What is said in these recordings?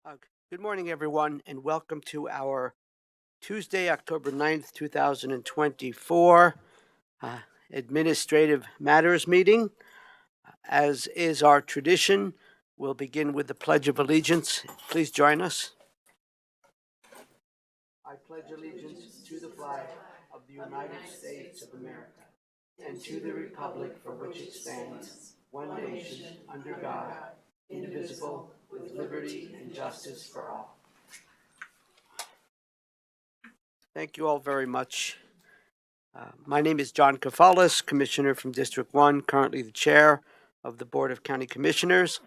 Uh, Good morning, everyone, and welcome to our Tuesday, October 9th, 2024 Administrative Matters meeting. As is our tradition, we'll begin with the Pledge of Allegiance. Please join us. I pledge allegiance to the flag of the United States of America and to the republic for which it stands, one nation, under God, indivisible, with liberty and justice for all. Thank you all very much. My name is John Kafalis, Commissioner from District 1, currently the Chair of the Board of County Commissioners.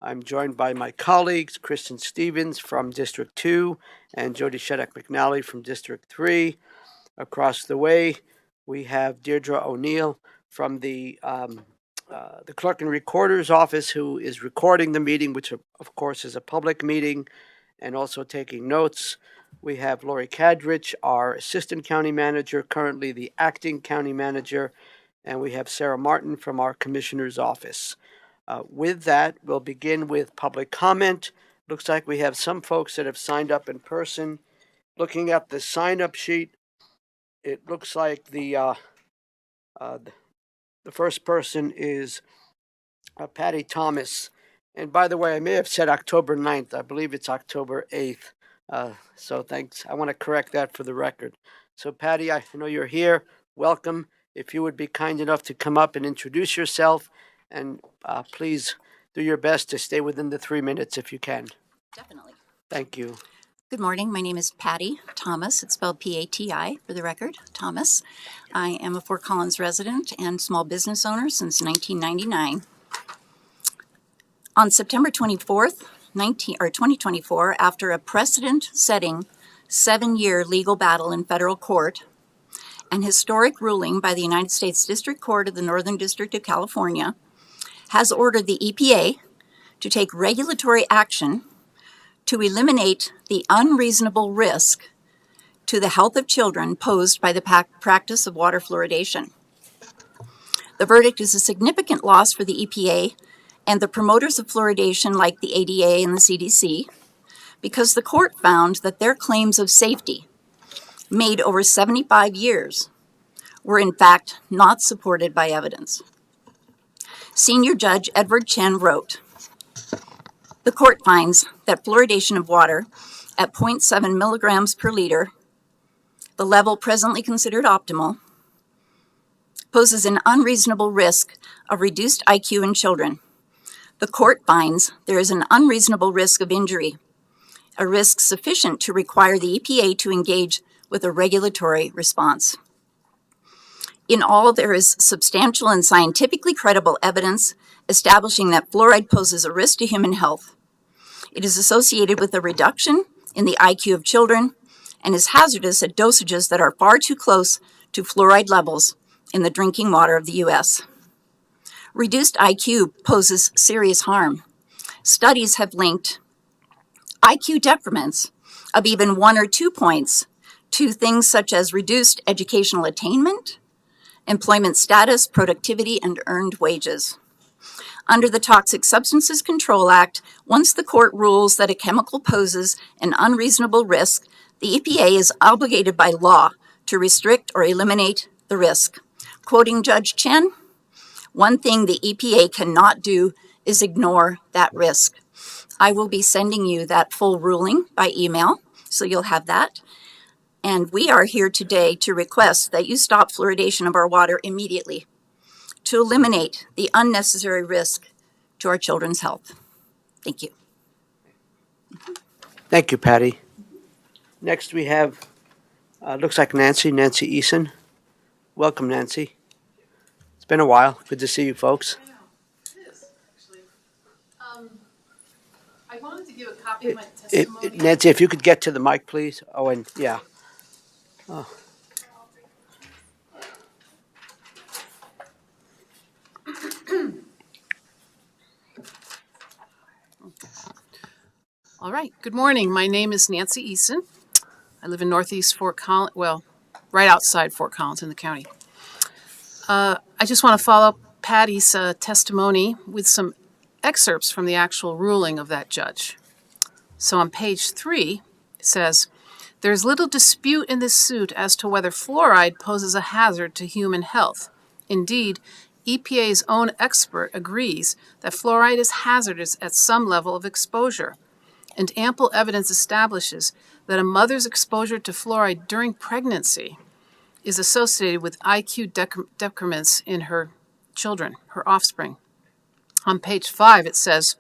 I'm joined by my colleagues, Kristen Stevens from District 2 and Jody Sheddock McNally from District 3. Across the way, we have Deirdre O'Neill from the Clerk and Recorder's Office, who is recording the meeting, which of course is a public meeting, and also taking notes. We have Lori Kadrich, our Assistant County Manager, currently the Acting County Manager, and we have Sarah Martin from our Commissioner's Office. With that, we'll begin with public comment. Looks like we have some folks that have signed up in person. Looking at the sign-up sheet, it looks like the first person is Patty Thomas. And by the way, I may have said October 9th. I believe it's October 8th. So thanks. I want to correct that for the record. So Patty, I know you're here. Welcome. If you would be kind enough to come up and introduce yourself, and please do your best to stay within the 3 minutes if you can. Definitely. Thank you. Good morning. My name is Patty Thomas. It's spelled P-A-T-I for the record, Thomas. I am a Fort Collins resident and small business owner since 1999. On September 24th, 2024, after a precedent-setting 7-year legal battle in federal court, an historic ruling by the United States District Court of the Northern District of California has ordered the EPA to take regulatory action to eliminate the unreasonable risk to the health of children posed by the practice of water fluoridation. The verdict is a significant loss for the EPA and the promoters of fluoridation like the ADA and the CDC, because the court found that their claims of safety, made over 75 years, were in fact not supported by evidence. Senior Judge Edward Chen wrote, "The court finds that fluoridation of water at 0.7 milligrams per liter, the level presently considered optimal, poses an unreasonable risk of reduced IQ in children. The court finds there is an unreasonable risk of injury, a risk sufficient to require the EPA to engage with a regulatory response. In all, there is substantial and scientifically credible evidence establishing that fluoride poses a risk to human health. It is associated with a reduction in the IQ of children and is hazardous at dosages that are far too close to fluoride levels in the drinking water of the U.S. Reduced IQ poses serious harm. Studies have linked IQ decrements of even 1 or 2 points to things such as reduced educational attainment, employment status, productivity, and earned wages. Under the Toxic Substances Control Act, once the court rules that a chemical poses an unreasonable risk, the EPA is obligated by law to restrict or eliminate the risk." Quoting Judge Chen, "One thing the EPA cannot do is ignore that risk." I will be sending you that full ruling by email, so you'll have that. And we are here today to request that you stop fluoridation of our water immediately to eliminate the unnecessary risk to our children's health. Thank you. Thank you, Patty. Next we have, looks like Nancy Eason. Welcome, Nancy. It's been a while. Good to see you folks. I know, it is, actually. I wanted to give a copy of my testimony. Nancy, if you could get to the mic, please. Oh, and yeah. Oh. All right, good morning. My name is Nancy Eason. I live in Northeast Fort Collins, well, right outside Fort Collins in the county. I just want to follow up Patty's testimony with some excerpts from the actual ruling of that judge. So on page 3, it says, there is little dispute in this suit as to whether fluoride poses a hazard to human health. Indeed, EPA's own expert agrees that fluoride is hazardous at some level of exposure, and ample evidence establishes that a mother's exposure to fluoride during pregnancy is associated with IQ decrements in her children, her offspring. On page 5, it says,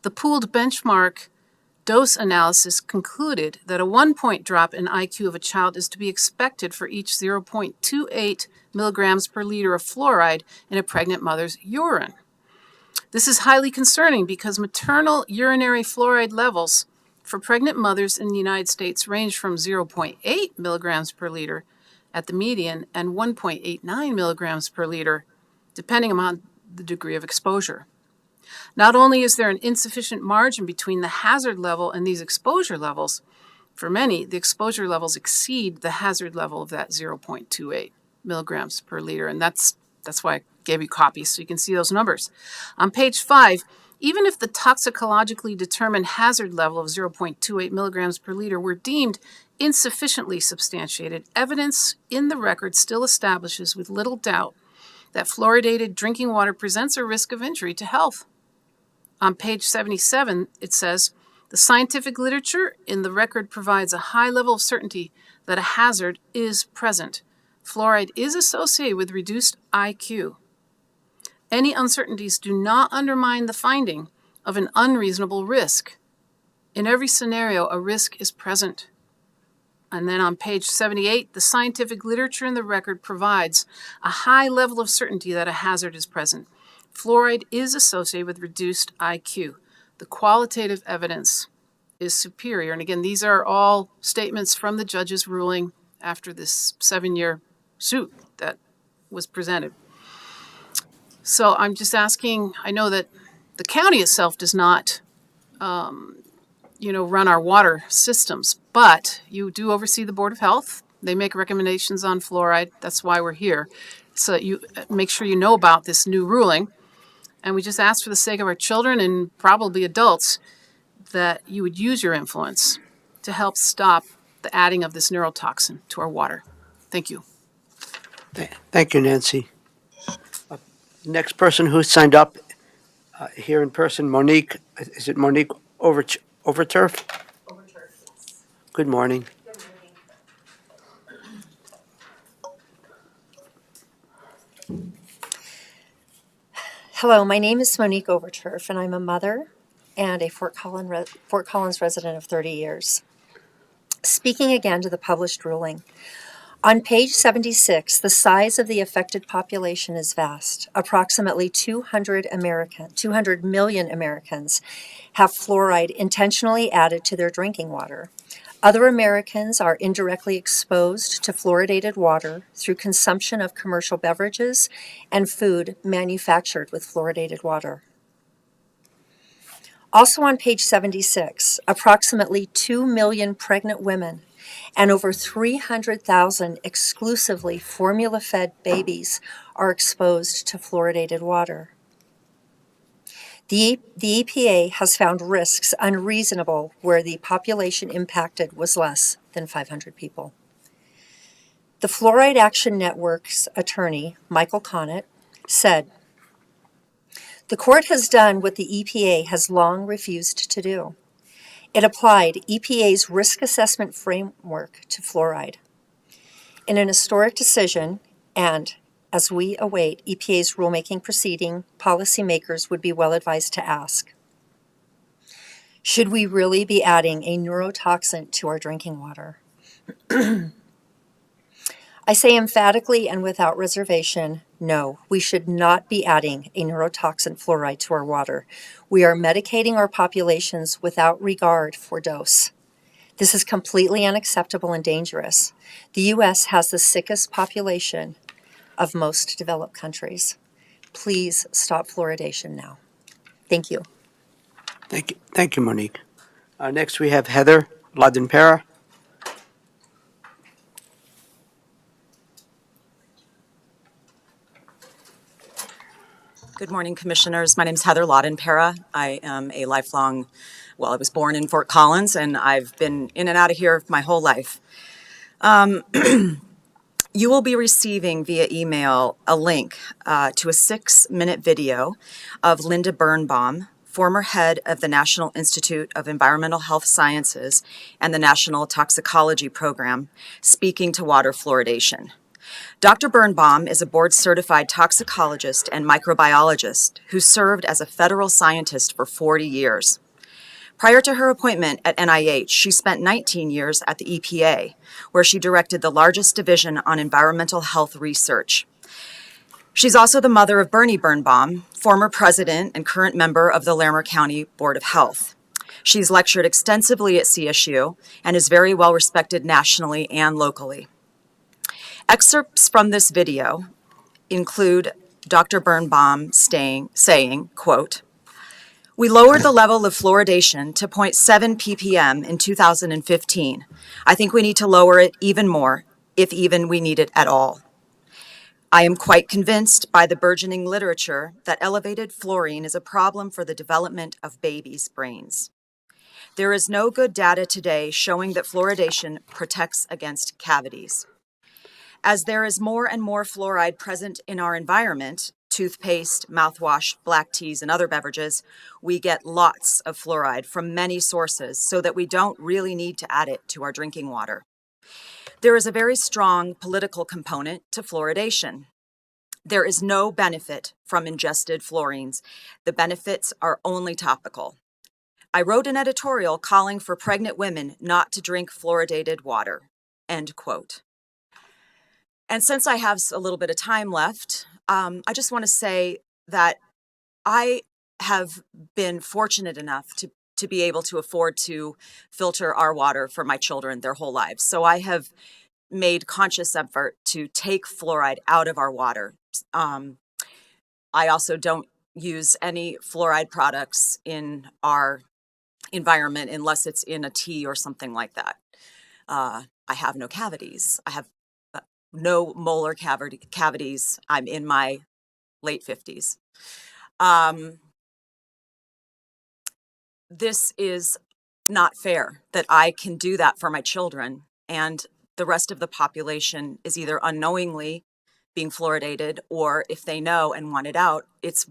the pooled benchmark dose analysis concluded that a 1-point drop in IQ of a child is to be expected for each 0.28 milligrams per liter of fluoride in a pregnant mother's urine. This is highly concerning because maternal urinary fluoride levels for pregnant mothers in the United States range from 0.8 milligrams per liter at the median and 1.89 milligrams per liter, depending on the degree of exposure. Not only is there an insufficient margin between the hazard level and these exposure levels, for many, the exposure levels exceed the hazard level of that 0.28 milligrams per liter, and that's why I gave you copies so you can see those numbers. On page 5, even if the toxicologically determined hazard level of 0.28 milligrams per liter were deemed insufficiently substantiated, evidence in the record still establishes with little doubt that fluoridated drinking water presents a risk of injury to health. On page 77, it says, the scientific literature in the record provides a high level of certainty that a hazard is present. Fluoride is associated with reduced IQ. Any uncertainties do not undermine the finding of an unreasonable risk. In every scenario, a risk is present. And then on page 78, the scientific literature in the record provides a high level of certainty that a hazard is present. Fluoride is associated with reduced IQ. The qualitative evidence is superior. And again, these are all statements from the judge's ruling after this 7-year suit that was presented. So I'm just asking, I know that the county itself does not, run our water systems, but you do oversee the Board of Health. They make recommendations on fluoride. That's why we're here, so that you make sure you know about this new ruling. And we just ask for the sake of our children and probably adults that you would use your influence to help stop the adding of this neurotoxin to our water. Thank you. Thank you, Nancy. Next person who signed up here in person, Monique. Is it Monique Overturf? Good morning. Hello, my name is Monique Overturf, and I'm a mother and a Fort Collins resident of 30 years. Speaking again to the published ruling, on page 76, the size of the affected population is vast. Approximately 200 million Americans have fluoride intentionally added to their drinking water. Other Americans are indirectly exposed to fluoridated water through consumption of commercial beverages and food manufactured with fluoridated water. Also on page 76, approximately 2 million pregnant women and over 300,000 exclusively formula-fed babies are exposed to fluoridated water. The EPA has found risks unreasonable where the population impacted was less than 500 people. The Fluoride Action Network's attorney, Michael Connett, said, "The court has done what the EPA has long refused to do. It applied EPA's risk assessment framework to fluoride. In an historic decision, and as we await EPA's rulemaking proceeding, policymakers would be well advised to ask, should we really be adding a neurotoxin to our drinking water? I say emphatically and without reservation, no, we should not be adding a neurotoxin fluoride to our water. We are medicating our populations without regard for dose. This is completely unacceptable and dangerous. The U.S. has the sickest population of most developed countries. Please stop fluoridation now. Thank you. Thank you, Monique. Next, we have Heather Ladenpera. Good morning, Commissioners. My name is Heather Laudenpera. I am a lifelong, I was born in Fort Collins, and I've been in and out of here my whole life. You will be receiving via email a link to a 6-minute video of Linda Birnbaum, former head of the National Institute of Environmental Health Sciences and the National Toxicology Program, speaking to water fluoridation. Dr. Birnbaum is a board-certified toxicologist and microbiologist who served as a federal scientist for 40 years. Prior to her appointment at NIH, she spent 19 years at the EPA, where she directed the largest division on environmental health research. She's also the mother of Bernie Birnbaum, former president and current member of the Larimer County Board of Health. She's lectured extensively at CSU and is very well respected nationally and locally. Excerpts from this video include Dr. Birnbaum saying, quote, "We lowered the level of fluoridation to 0.7 ppm in 2015. I think we need to lower it even more, if even we need it at all. I am quite convinced by the burgeoning literature that elevated fluorine is a problem for the development of babies' brains. There is no good data today showing that fluoridation protects against cavities. As there is more and more fluoride present in our environment, toothpaste, mouthwash, black teas, and other beverages, we get lots of fluoride from many sources so that we don't really need to add it to our drinking water. There is a very strong political component to fluoridation. There is no benefit from ingested fluorines. The benefits are only topical. I wrote an editorial calling for pregnant women not to drink fluoridated water." End quote. And since I have a little bit of time left, I just want to say that I have been fortunate enough to be able to afford to filter our water for my children their whole lives. So I have made conscious effort to take fluoride out of our water. I also don't use any fluoride products in our environment unless it's in a tea or something like that. I have no cavities. I have no molar cavities. I'm in my late 50s. This is not fair that I can do that for my children and the rest of the population is either unknowingly being fluoridated, or if they know and want it out, it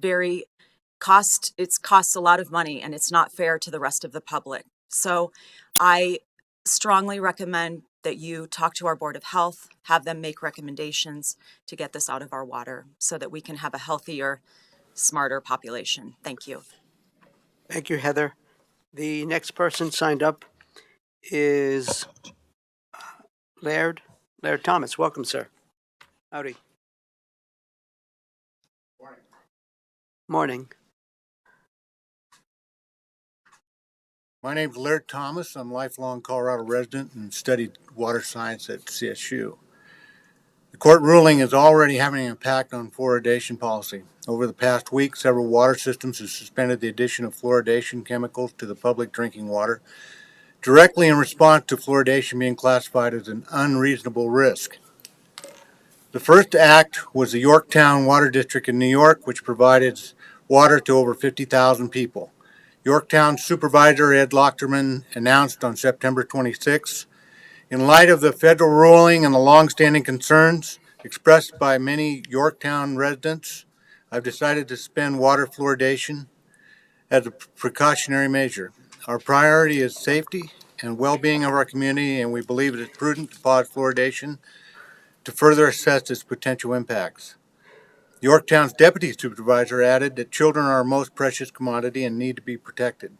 costs a lot of money and it's not fair to the rest of the public. So I strongly recommend that you talk to our Board of Health, have them make recommendations to get this out of our water so that we can have a healthier, smarter population. Thank you. Thank you, Heather. The next person signed up is Laird Thomas. Welcome, sir. Howdy. Morning. My name's Laird Thomas. I'm a lifelong Colorado resident and studied water science at CSU. The court ruling is already having an impact on fluoridation policy. Over the past week, several water systems have suspended the addition of fluoridation chemicals to the public drinking water, directly in response to fluoridation being classified as an unreasonable risk. The first to act was the Yorktown Water District in New York, which provided water to over 50,000 people. Yorktown Supervisor Ed Lochterman announced on September 26, "In light of the federal ruling and the long-standing concerns expressed by many Yorktown residents, I've decided to suspend water fluoridation as a precautionary measure. Our priority is safety and well-being of our community, and we believe it is prudent to pause fluoridation to further assess its potential impacts." Yorktown's deputy supervisor added that children are our most precious commodity and need to be protected.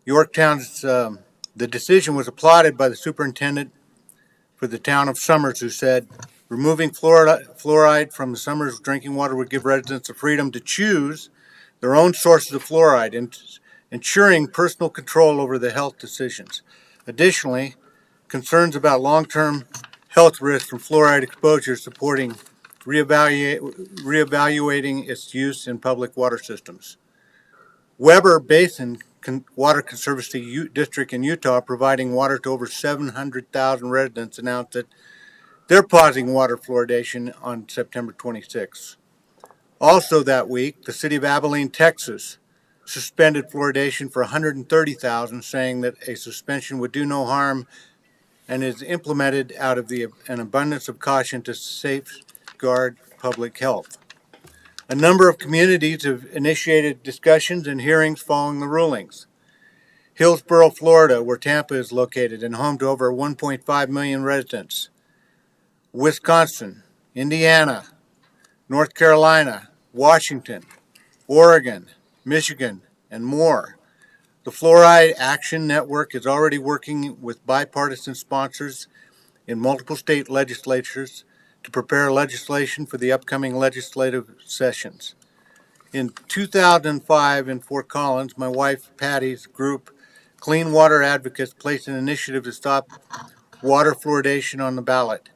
Yorktown's the decision was applauded by the superintendent for the town of Summers, who said, "Removing fluoride from the Summers drinking water would give residents the freedom to choose their own sources of fluoride, and ensuring personal control over the health decisions. Additionally, concerns about long-term health risks from fluoride exposure supporting reevaluating its use in public water systems." Weber Basin Water Conservancy District in Utah, providing water to over 700,000 residents, announced that they're pausing water fluoridation on September 26. Also that week, the city of Abilene, Texas, suspended fluoridation for $130,000, saying that a suspension would do no harm and is implemented out of an abundance of caution to safeguard public health. A number of communities have initiated discussions and hearings following the rulings. Hillsborough, Florida, where Tampa is located and home to over 1.5 million residents. Wisconsin, Indiana, North Carolina, Washington, Oregon, Michigan, and more. The Fluoride Action Network is already working with bipartisan sponsors in multiple state legislatures to prepare legislation for the upcoming legislative sessions. In 2005 in Fort Collins, my wife Patty's group, Clean Water Advocates, placed an initiative to stop water fluoridation on the ballot.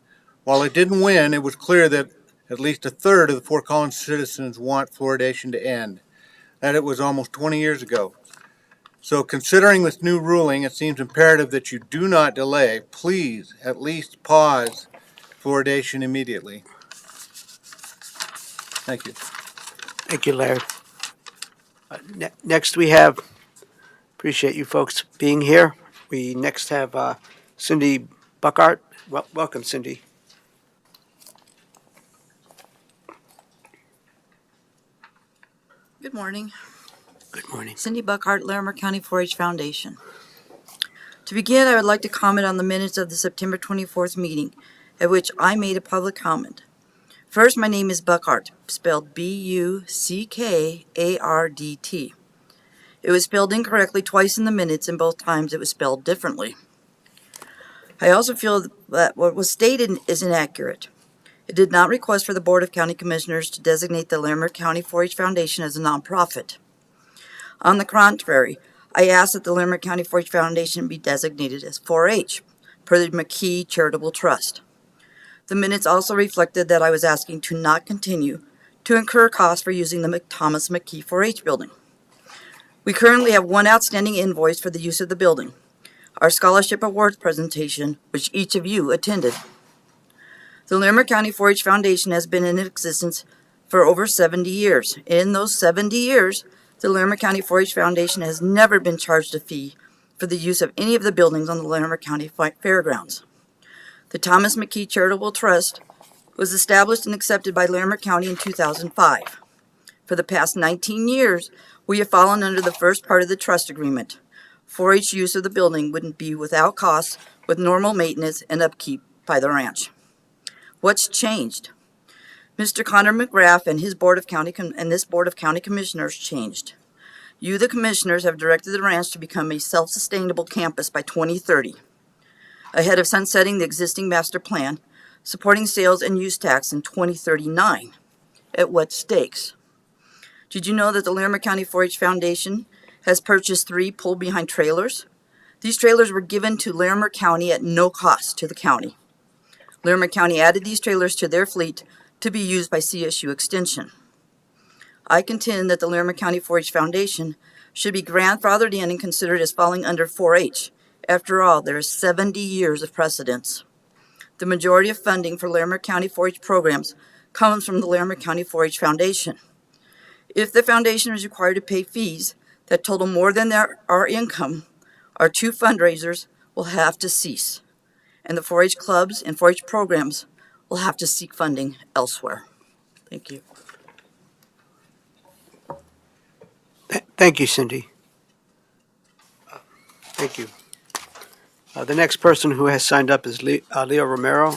While it didn't win, it was clear that at least a third of the Fort Collins citizens want fluoridation to end. That it was almost 20 years ago. So considering this new ruling, it seems imperative that you do not delay. Please at least pause fluoridation immediately. Thank you. Thank you, Larry. Next we have, appreciate you folks being here. We next have Cindy Buckhart. Welcome, Cindy. Good morning. Good morning. Cindy Buckhart, Larimer County 4-H Foundation. To begin, I would like to comment on the minutes of the September 24th meeting, at which I made a public comment. First, my name is Buckhart, spelled Buckart. It was spelled incorrectly twice in the minutes, and both times it was spelled differently. I also feel that what was stated is inaccurate. It did not request for the Board of County Commissioners to designate the Larimer County 4-H Foundation as a nonprofit. On the contrary, I asked that the Larimer County 4-H Foundation be designated as 4-H, per the McKee Charitable Trust. The minutes also reflected that I was asking to not continue to incur costs for using the Thomas McKee 4-H building. We currently have one outstanding invoice for the use of the building, our scholarship awards presentation, which each of you attended. The Larimer County 4-H Foundation has been in existence for over 70 years. In those 70 years, the Larimer County 4-H Foundation has never been charged a fee for the use of any of the buildings on the Larimer County Fairgrounds. The Thomas McKee Charitable Trust was established and accepted by Larimer County in 2005. For the past 19 years, we have fallen under the first part of the trust agreement. 4-H use of the building wouldn't be without costs, with normal maintenance and upkeep by the ranch. What's changed? Mr. Connor McGrath and his Board of County this Board of County Commissioners changed. You, the commissioners, have directed the ranch to become a self-sustainable campus by 2030, ahead of sunsetting the existing master plan, supporting sales and use tax in 2039. At what stakes? Did you know that the Larimer County 4-H Foundation has purchased 3 pull-behind trailers? These trailers were given to Larimer County at no cost to the county. Larimer County added these trailers to their fleet to be used by CSU Extension. I contend that the Larimer County 4-H Foundation should be grandfathered in and considered as falling under 4-H. After all, there is 70 years of precedence. The majority of funding for Larimer County 4-H programs comes from the Larimer County 4-H Foundation. If the foundation is required to pay fees that total more than our income, our 2 fundraisers will have to cease, and the 4-H clubs and 4-H programs will have to seek funding elsewhere. Thank you. Thank you, Cindy. Thank you. The next person who has signed up is Leo Romero.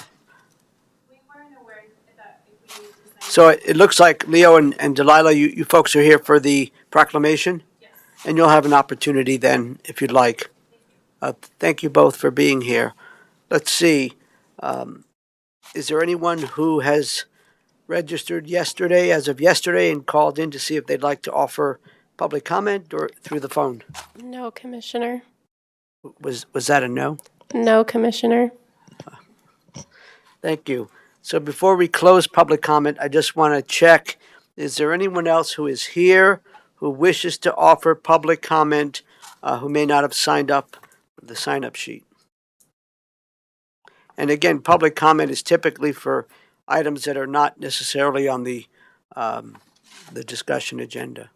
So it looks like Leo and Delilah, you folks are here for the proclamation? Yes. And you'll have an opportunity then, if you'd like. Thank you both for being here. Let's see. Is there anyone who has registered as of yesterday, and called in to see if they'd like to offer public comment or through the phone? No, Commissioner. Was that a no? No, Commissioner. Thank you. So before we close public comment, I just want to check, is there anyone else who is here who wishes to offer public comment who may not have signed up with the sign-up sheet? And again, public comment is typically for items that are not necessarily on the the discussion agenda?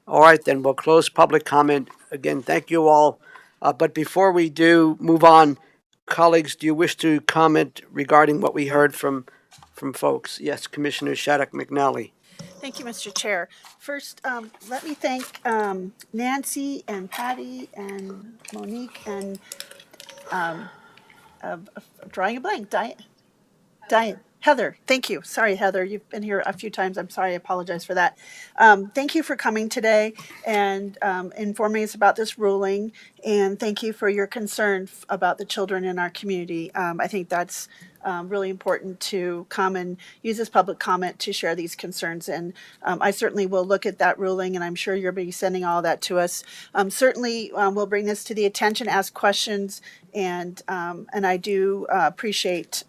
All right, then we'll close public comment. Again, thank you all. But before we do move on, colleagues, do you wish to comment regarding what we heard from folks? Yes, Commissioner Shattuck McNally. Thank you, Mr. Chair. First, let me thank Nancy and Patty and Monique and drawing a blank, Diane, Heather. Thank you. Sorry, Heather, you've been here a few times. I'm sorry. I apologize for that. Thank you for coming today and informing us about this ruling. And thank you for your concern about the children in our community. I think that's really important to come and use this public comment to share these concerns. And I certainly will look at that ruling, and I'm sure you'll be sending all that to us. Certainly, we'll bring this to the attention, ask questions, and I do appreciate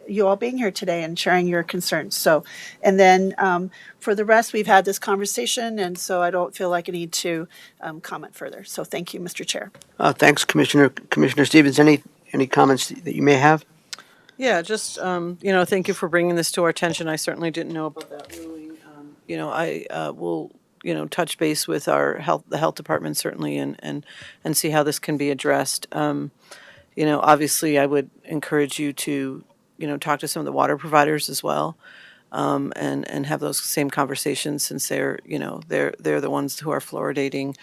you all being here today and sharing your concerns. So, and then for the rest, we've had this conversation, and so I don't feel like I need to comment further. So, thank you, Mr. Chair. Thanks, Commissioner. Commissioner Stevens, any comments that you may have? Yeah, just, thank you for bringing this to our attention. I certainly didn't know about that ruling. I will, touch base with the health department certainly and see how this can be addressed. Obviously I would encourage you to, talk to some of the water providers as well. And have those same conversations since they're the ones who are fluoridating.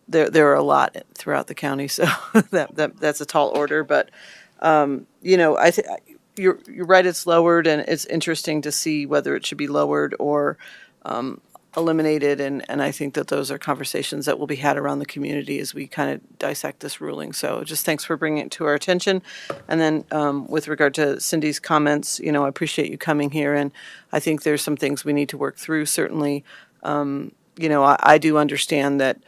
There are a lot throughout the county, so that's a tall order. But you're right. It's lowered, and it's interesting to see whether it should be lowered or eliminated. And I think that those are conversations that will be had around the community as we kind of dissect this ruling. So just thanks for bringing it to our attention. And then with regard to Cindy's comments, I appreciate you coming here, and I think there's some things we need to work through. Certainly, I do understand that.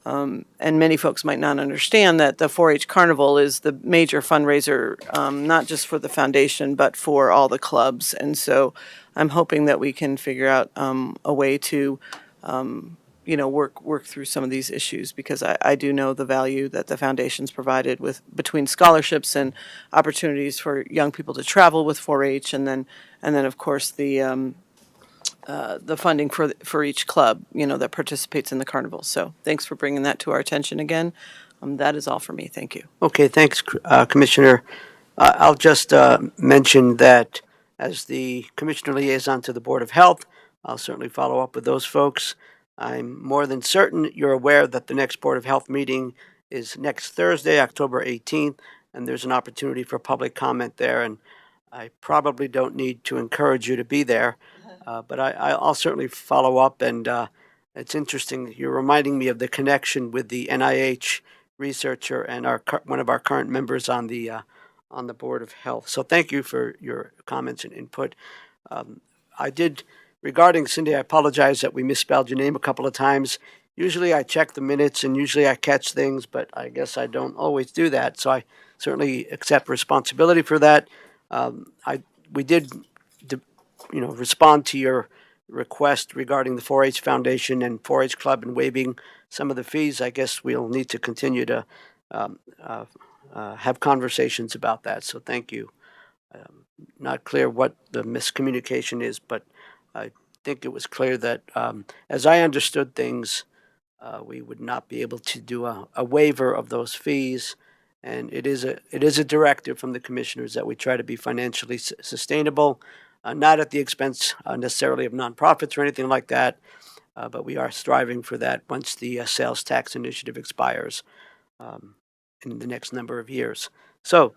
And many folks might not understand that the 4-H Carnival is the major fundraiser, not just for the foundation, but for all the clubs. And so I'm hoping that we can figure out a way to, work through some of these issues, because I do know the value that the foundation's provided between scholarships and opportunities for young people to travel with 4-H, and then of course the funding for each club, that participates in the carnival. So thanks for bringing that to our attention again. That is all for me. Thank you. Okay, thanks, Commissioner. I'll just mention that as the Commissioner Liaison to the Board of Health, I'll certainly follow up with those folks. I'm more than certain you're aware that the next Board of Health meeting is next Thursday, October 18th, and there's an opportunity for public comment there, and I probably don't need to encourage you to be there. But I'll certainly follow up, and it's interesting. You're reminding me of the connection with the NIH researcher and one of our current members on the Board of Health. So thank you for your comments and input. I did, regarding Cindy, I apologize that we misspelled your name a couple of times. Usually I check the minutes and usually I catch things, but I guess I don't always do that. So I certainly accept responsibility for that. We did respond to your request regarding the 4-H Foundation and 4-H Club and waiving some of the fees. I guess we'll need to continue to have conversations about that. So thank you. Not clear what the miscommunication is, but I think it was clear that as I understood things, we would not be able to do a waiver of those fees. And it is a directive from the commissioners that we try to be financially sustainable. Not at the expense necessarily of nonprofits or anything like that, but we are striving for that once the sales tax initiative expires in the next number of years. So,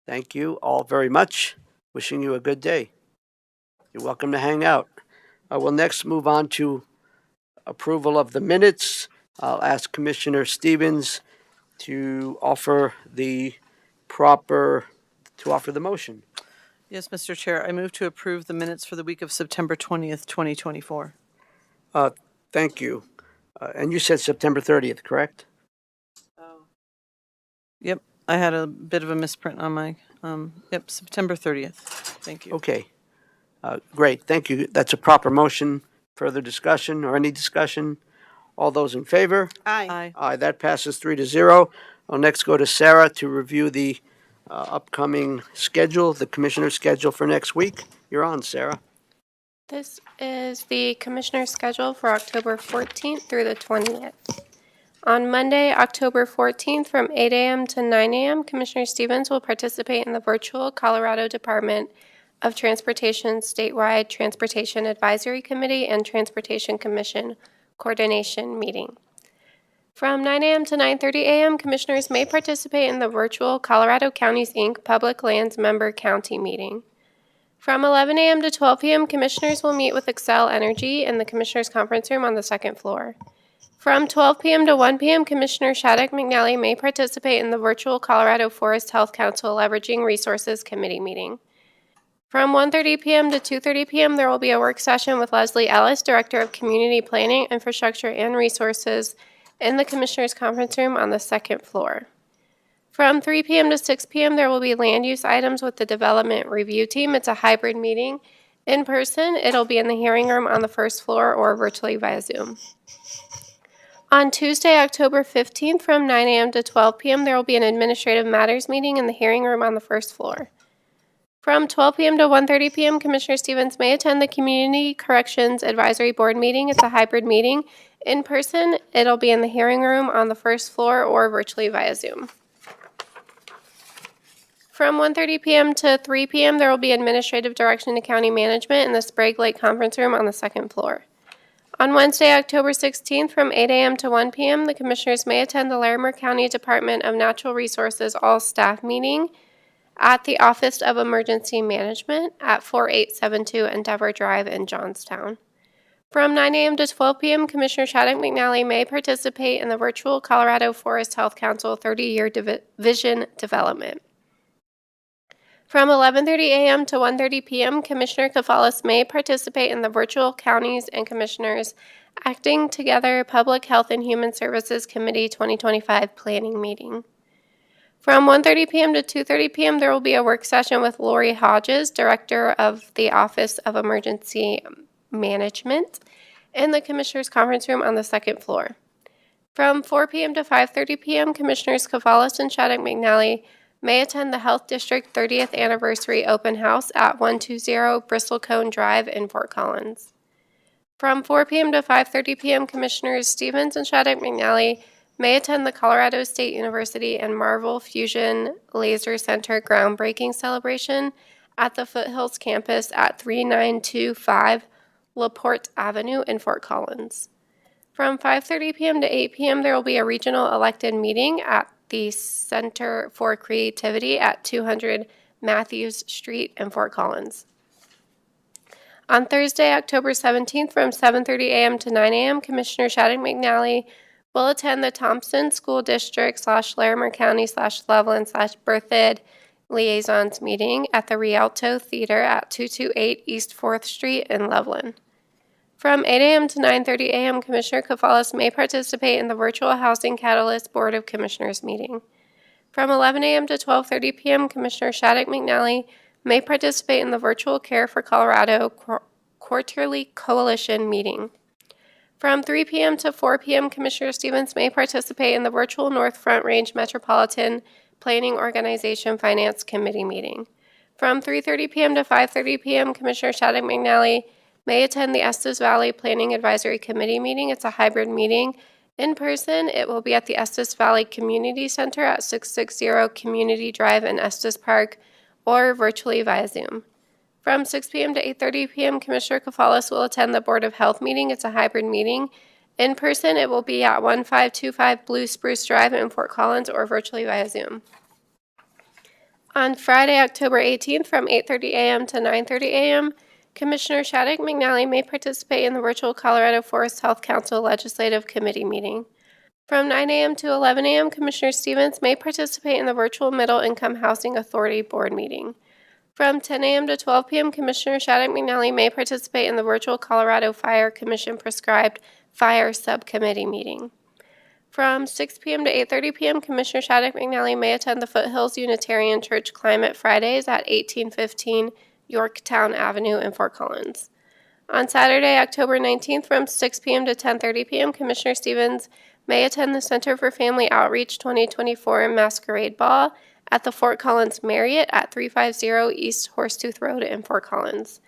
thank you all very much. Wishing you a good day. You're welcome to hang out. We'll next move on to approval of the minutes. I'll ask Commissioner Stevens to offer the motion. Yes, Mr. Chair, I move to approve the minutes for the week of September 20th, 2024. Thank you. And you said September 30th, correct? Yep, I had a bit of a misprint on my, September 30th. Thank you. Okay. Great, thank you. That's a proper motion. Further discussion or any discussion? All those in favor? Aye. Aye. Aye, that passes 3-0. I'll next go to Sarah to review the upcoming schedule, the commissioner schedule for next week. You're on, Sarah. This is the commissioner's schedule for October 14th through the 20th. On Monday, October 14th from 8 a.m. to 9 a.m., Commissioner Stevens will participate in the virtual Colorado Department of Transportation Statewide Transportation Advisory Committee and Transportation Commission Coordination Meeting. From 9 a.m. to 9:30 a.m., commissioners may participate in the virtual Colorado Counties, Inc. Public Lands Member County Meeting. From 11 a.m. to 12 p.m., commissioners will meet with Xcel Energy in the Commissioners' Conference Room on the second floor. From 12 p.m. to 1 p.m., Commissioner Shattuck McNally may participate in the virtual Colorado Forest Health Council Leveraging Resources Committee meeting. From 1:30 p.m. to 2:30 p.m., there will be a work session with Leslie Ellis, Director of Community Planning, Infrastructure, and Resources in the Commissioners' Conference Room on the second floor. From 3 p.m. to 6 p.m., there will be land use items with the Development Review Team. It's a hybrid meeting. In person, it'll be in the hearing room on the first floor or virtually via Zoom. On Tuesday, October 15th from 9 a.m. to 12 p.m., there will be an Administrative Matters meeting in the hearing room on the first floor. From 12 p.m. to 1:30 p.m., Commissioner Stevens may attend the Community Corrections Advisory Board meeting. It's a hybrid meeting. In person, it'll be in the hearing room on the first floor or virtually via Zoom. From 1:30 p.m. to 3 p.m., there will be Administrative Direction to County Management in the Sprague Lake Conference Room on the second floor. On Wednesday, October 16th, from 8 a.m. to 1 p.m., the Commissioners may attend the Larimer County Department of Natural Resources All-Staff Meeting at the Office of Emergency Management at 4872 Endeavor Drive in Johnstown. From 9 a.m. to 12 p.m., Commissioner Shattuck McNally may participate in the virtual Colorado Forest Health Council 30-year Vision Development. From 11:30 a.m. to 1:30 p.m., Commissioner Kafalis may participate in the virtual Counties and Commissioners Acting Together Public Health and Human Services Committee 2025 Planning Meeting. From 1:30 p.m. to 2:30 p.m., there will be a work session with Lori Hodges, Director of the Office of Emergency Management, in the Commissioners' Conference Room on the second floor. From 4 p.m. to 5:30 p.m., Commissioners Kafalis and Shattuck McNally may attend the Health District 30th Anniversary Open House at 120 Bristlecone Drive in Fort Collins. From 4 p.m. to 5:30 p.m., Commissioners Stevens and Shattuck McNally may attend the Colorado State University and Marvel Fusion Laser Center groundbreaking celebration at the Foothills campus at 3925 LaPorte Avenue in Fort Collins. From 5:30 p.m. to 8 p.m., there will be a regional elected meeting at the Center for Creativity at 200 Matthews Street in Fort Collins. On Thursday, October 17th from 7:30 a.m. to 9 a.m., Commissioner Shattuck McNally will attend the Thompson School District / Larimer County / Loveland / Berthoud Liaisons meeting at the Rialto Theater at 228 East 4th Street in Loveland. From 8 a.m. to 9:30 a.m., Commissioner Kafalis may participate in the virtual Housing Catalyst Board of Commissioners meeting. From 11 a.m. to 12:30 p.m., Commissioner Shattuck McNally may participate in the virtual Care for Colorado Quarterly Coalition meeting. From 3 p.m. to 4 p.m., Commissioner Stevens may participate in the virtual North Front Range Metropolitan Planning Organization Finance Committee meeting. From 3:30 p.m. to 5:30 p.m., Commissioner Shattuck McNally may attend the Estes Valley Planning Advisory Committee meeting. It's a hybrid meeting. In person, it will be at the Estes Valley Community Center at 660 Community Drive in Estes Park, or virtually via Zoom. From 6 p.m. to 8:30 p.m., Commissioner Kafalis will attend the Board of Health meeting. It's a hybrid meeting. In person, it will be at 1525 Blue Spruce Drive in Fort Collins, or virtually via Zoom. On Friday, October 18th, from 8:30 a.m. to 9:30 a.m., Commissioner Shattuck McNally may participate in the virtual Colorado Forest Health Council Legislative Committee meeting. From 9 a.m. to 11 a.m., Commissioner Stevens may participate in the virtual Middle Income Housing Authority Board meeting. From 10 a.m. to 12 p.m., Commissioner Shattuck McNally may participate in the virtual Colorado Fire Commission prescribed Fire Subcommittee meeting. From 6 p.m. to 8:30 p.m., Commissioner Shattuck McNally may attend the Foothills Unitarian Church Climate Fridays at 1815 Yorktown Avenue in Fort Collins. On Saturday, October 19th, from 6 p.m. to 10:30 p.m., Commissioner Stevens may attend the Center for Family Outreach 2024 Masquerade Ball at the Fort Collins Marriott at 350 East Horsetooth Road in Fort Collins.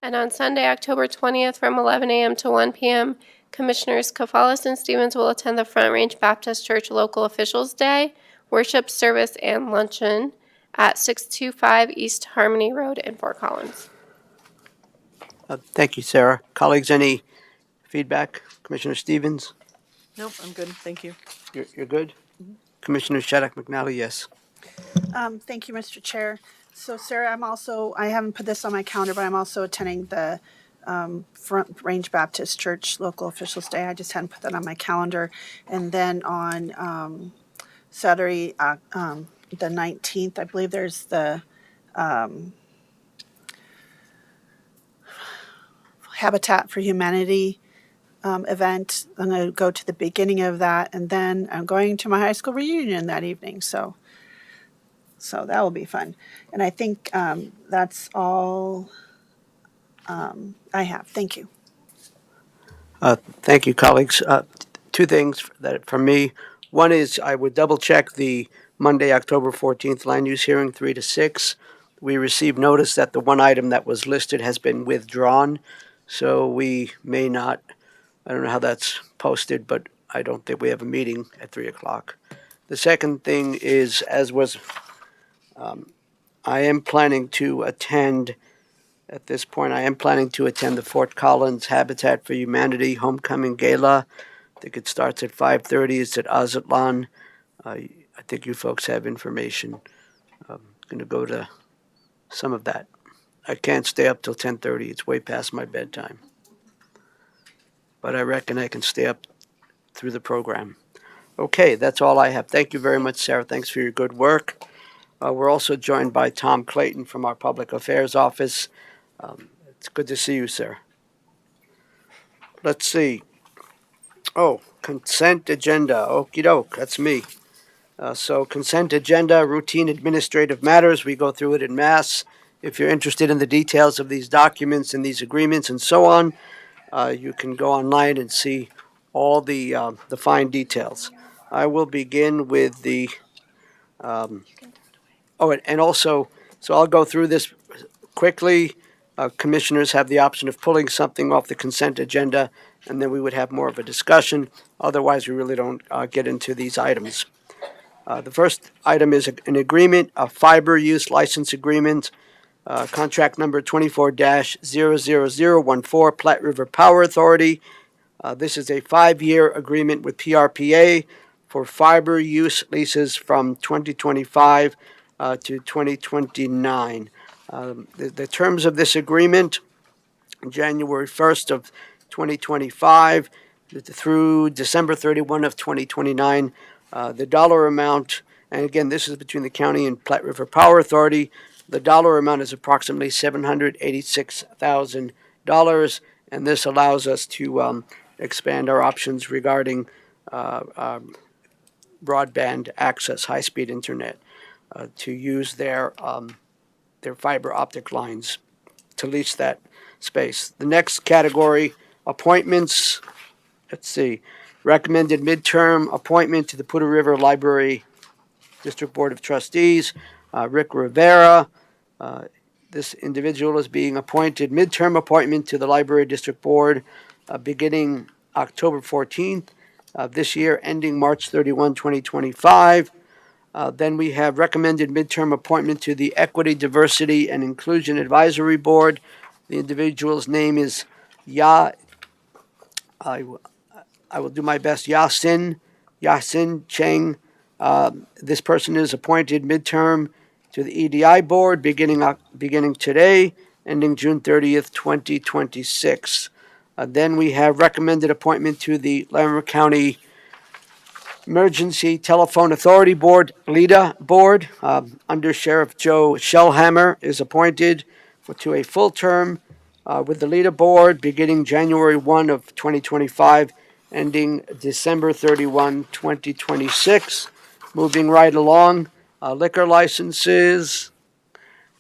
And on Sunday, October 20th, from 11 a.m. to 1 p.m., Commissioners Kafalis and Stevens will attend the Front Range Baptist Church Local Officials Day, worship service, and luncheon at 625 East Harmony Road in Fort Collins. Thank you, Sarah. Colleagues, any feedback? Commissioner Stevens, Nope, I'm good. Thank you. you're good? Commissioner Shattuck McNally, yes. Thank you, Mr. Chair. So Sarah, I haven't put this on my calendar, but I'm also attending the Front Range Baptist Church Local Officials Day. I just hadn't put that on my calendar. And then on Saturday, the 19th, I believe there's the Habitat for Humanity event. I'm going to go to the beginning of that, and then I'm going to my high school reunion that evening. So that will be fun. And I think that's all I have. Thank you. Thank you, colleagues. Two things that from me. One is I would double check the Monday, October 14th land use hearing, 3 to 6. We received notice that the one item that was listed has been withdrawn, so we may not, I don't know how that's posted, but I don't think we have a meeting at 3 o'clock. The second thing is, I am planning to attend, at this point, I am planning to attend the Fort Collins Habitat for Humanity Homecoming Gala. I think it starts at 5:30. It's at Azatlan. I think you folks have information. I'm going to go to some of that. I can't stay up till 10:30. It's way past my bedtime. But I reckon I can stay up through the program. Okay, that's all I have. Thank you very much, Sarah. Thanks for your good work. We're also joined by Tom Clayton from our Public Affairs Office. It's good to see you, sir. Let's see. Oh, consent agenda. Okey doke, that's me. So consent agenda, routine administrative matters. We go through it in mass. If you're interested in the details of these documents and these agreements and so on, you can go online and see all the fine details. I will begin with the. And also, so I'll go through this quickly. Commissioners have the option of pulling something off the consent agenda, and then we would have more of a discussion. Otherwise, we really don't get into these items. The first item is an agreement, a fiber use license agreement, contract number 24-00014, Platte River Power Authority. This is a 5-year agreement with PRPA for fiber use leases from 2025 to 2029. The terms of this agreement, January 1st of 2025 through December 31 of 2029. The dollar amount, and again, this is between the county and Platte River Power Authority. The dollar amount is approximately $786,000, and this allows us to expand our options regarding broadband access, high-speed internet, to use their fiber optic lines to lease that space. The next category, appointments. Let's see. Recommended midterm appointment to the Poudre River Library District Board of Trustees, Rick Rivera. This individual is being appointed midterm appointment to the Library District Board beginning October 14th of this year, ending March 31, 2025. Then we have recommended midterm appointment to the Equity, Diversity, and Inclusion Advisory Board. The individual's name is I will do my best, Yasin Cheng. This person is appointed midterm to the EDI Board beginning today, ending June 30th, 2026. Then we have recommended appointment to the Larimer County Emergency Telephone Authority Board, LEDA Board. Under Sheriff Joe Shellhammer is appointed to a full term with the LEDA Board beginning January 1 of 2025, ending December 31, 2026. Moving right along, liquor licenses.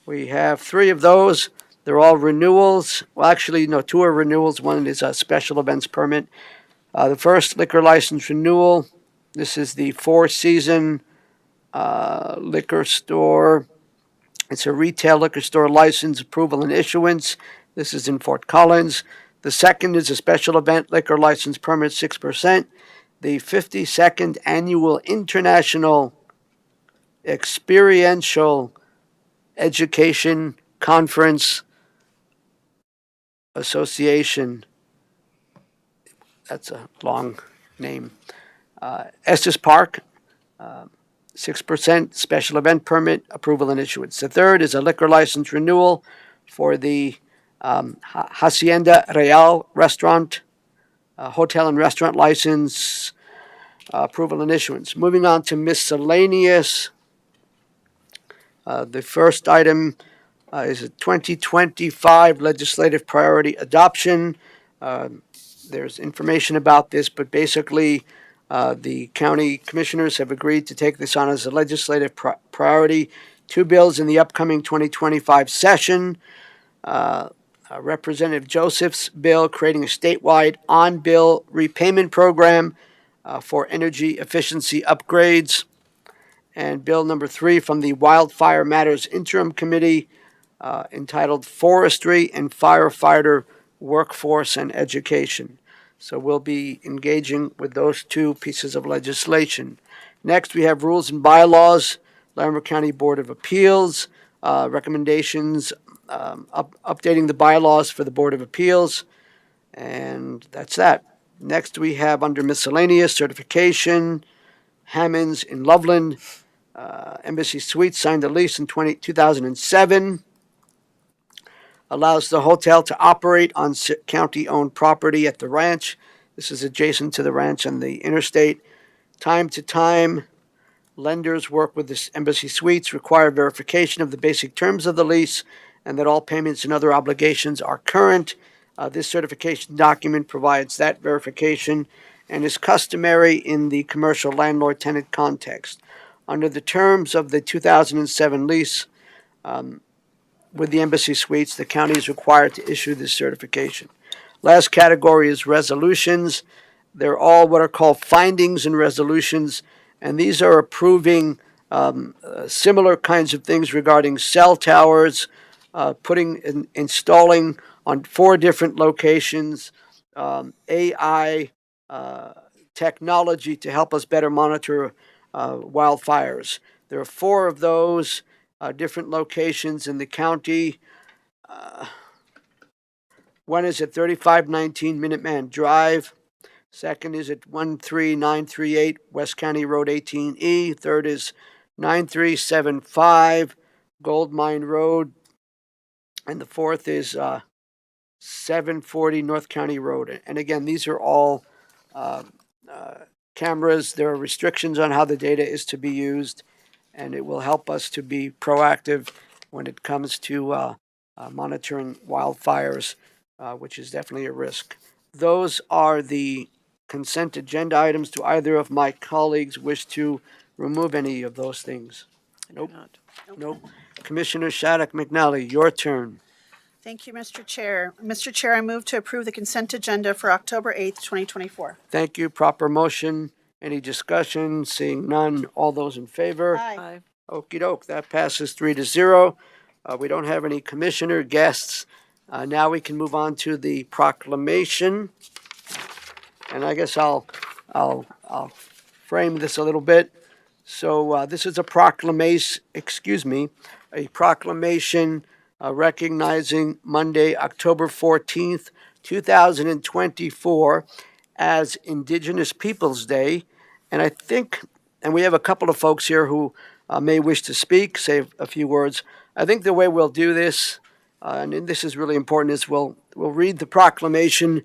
We have 3 of those. They're all renewals. Well, actually, no, 2 are renewals. One is a special events permit. The first liquor license renewal. This is the Four Season liquor store. It's a retail liquor store license approval and issuance. This is in Fort Collins. The second is a special event liquor license permit, 6%. The 52nd Annual International Experiential Education Conference Association. That's a long name. Estes Park, 6% special event permit approval and issuance. The third is a liquor license renewal for the Hacienda Real restaurant, hotel and restaurant license approval and issuance. Moving on to miscellaneous. The first item is a 2025 legislative priority adoption. There's information about this, but basically, the county commissioners have agreed to take this on as a legislative priority. Two bills in the upcoming 2025 session. Representative Joseph's bill creating a statewide on-bill repayment program for energy efficiency upgrades. And bill number 3 from the Wildfire Matters Interim Committee entitled Forestry and Firefighter Workforce and Education. So we'll be engaging with those two pieces of legislation. Next, we have rules and bylaws, Larimer County Board of Appeals, recommendations updating the bylaws for the Board of Appeals, and that's that. Next, we have under miscellaneous certification, Hammonds in Loveland, Embassy Suites signed a lease in 2007. Allows the hotel to operate on county-owned property at the ranch. This is adjacent to the ranch and the interstate. Time to time, lenders work with this Embassy Suites, require verification of the basic terms of the lease, and that all payments and other obligations are current. This certification document provides that verification and is customary in the commercial landlord-tenant context. Under the terms of the 2007 lease, with the Embassy Suites, the county is required to issue this certification. Last category is resolutions. They're all what are called findings and resolutions, and these are approving similar kinds of things regarding cell towers, installing on 4 different locations, AI technology to help us better monitor wildfires. There are 4 of those. Different locations in the county. One is at 3519 Minuteman Drive. Second is at 13938 West County Road 18E. Third is 9375 Gold Mine Road. And the fourth is 740 North County Road. And again, these are all cameras. There are restrictions on how the data is to be used, and it will help us to be proactive when it comes to monitoring wildfires, which is definitely a risk. Those are the consent agenda items. Do either of my colleagues wish to remove any of those things? Nope. Nope. Commissioner Shattuck McNally, your turn. Thank you, Mr. Chair. Mr. Chair, I move to approve the consent agenda for October 8th, 2024. Thank you. Proper motion. Any discussion? Seeing none. All those in favor? Aye. Okey doke. That passes 3-0. We don't have any commissioner guests. Now we can move on to the proclamation. And I guess I'll frame this a little bit. So this is a proclamation, a proclamation recognizing Monday, October 14th, 2024 as Indigenous Peoples Day. And I think, and we have a couple of folks here who may wish to speak, say a few words. I think the way we'll do this, and this is really important, is we'll read the proclamation.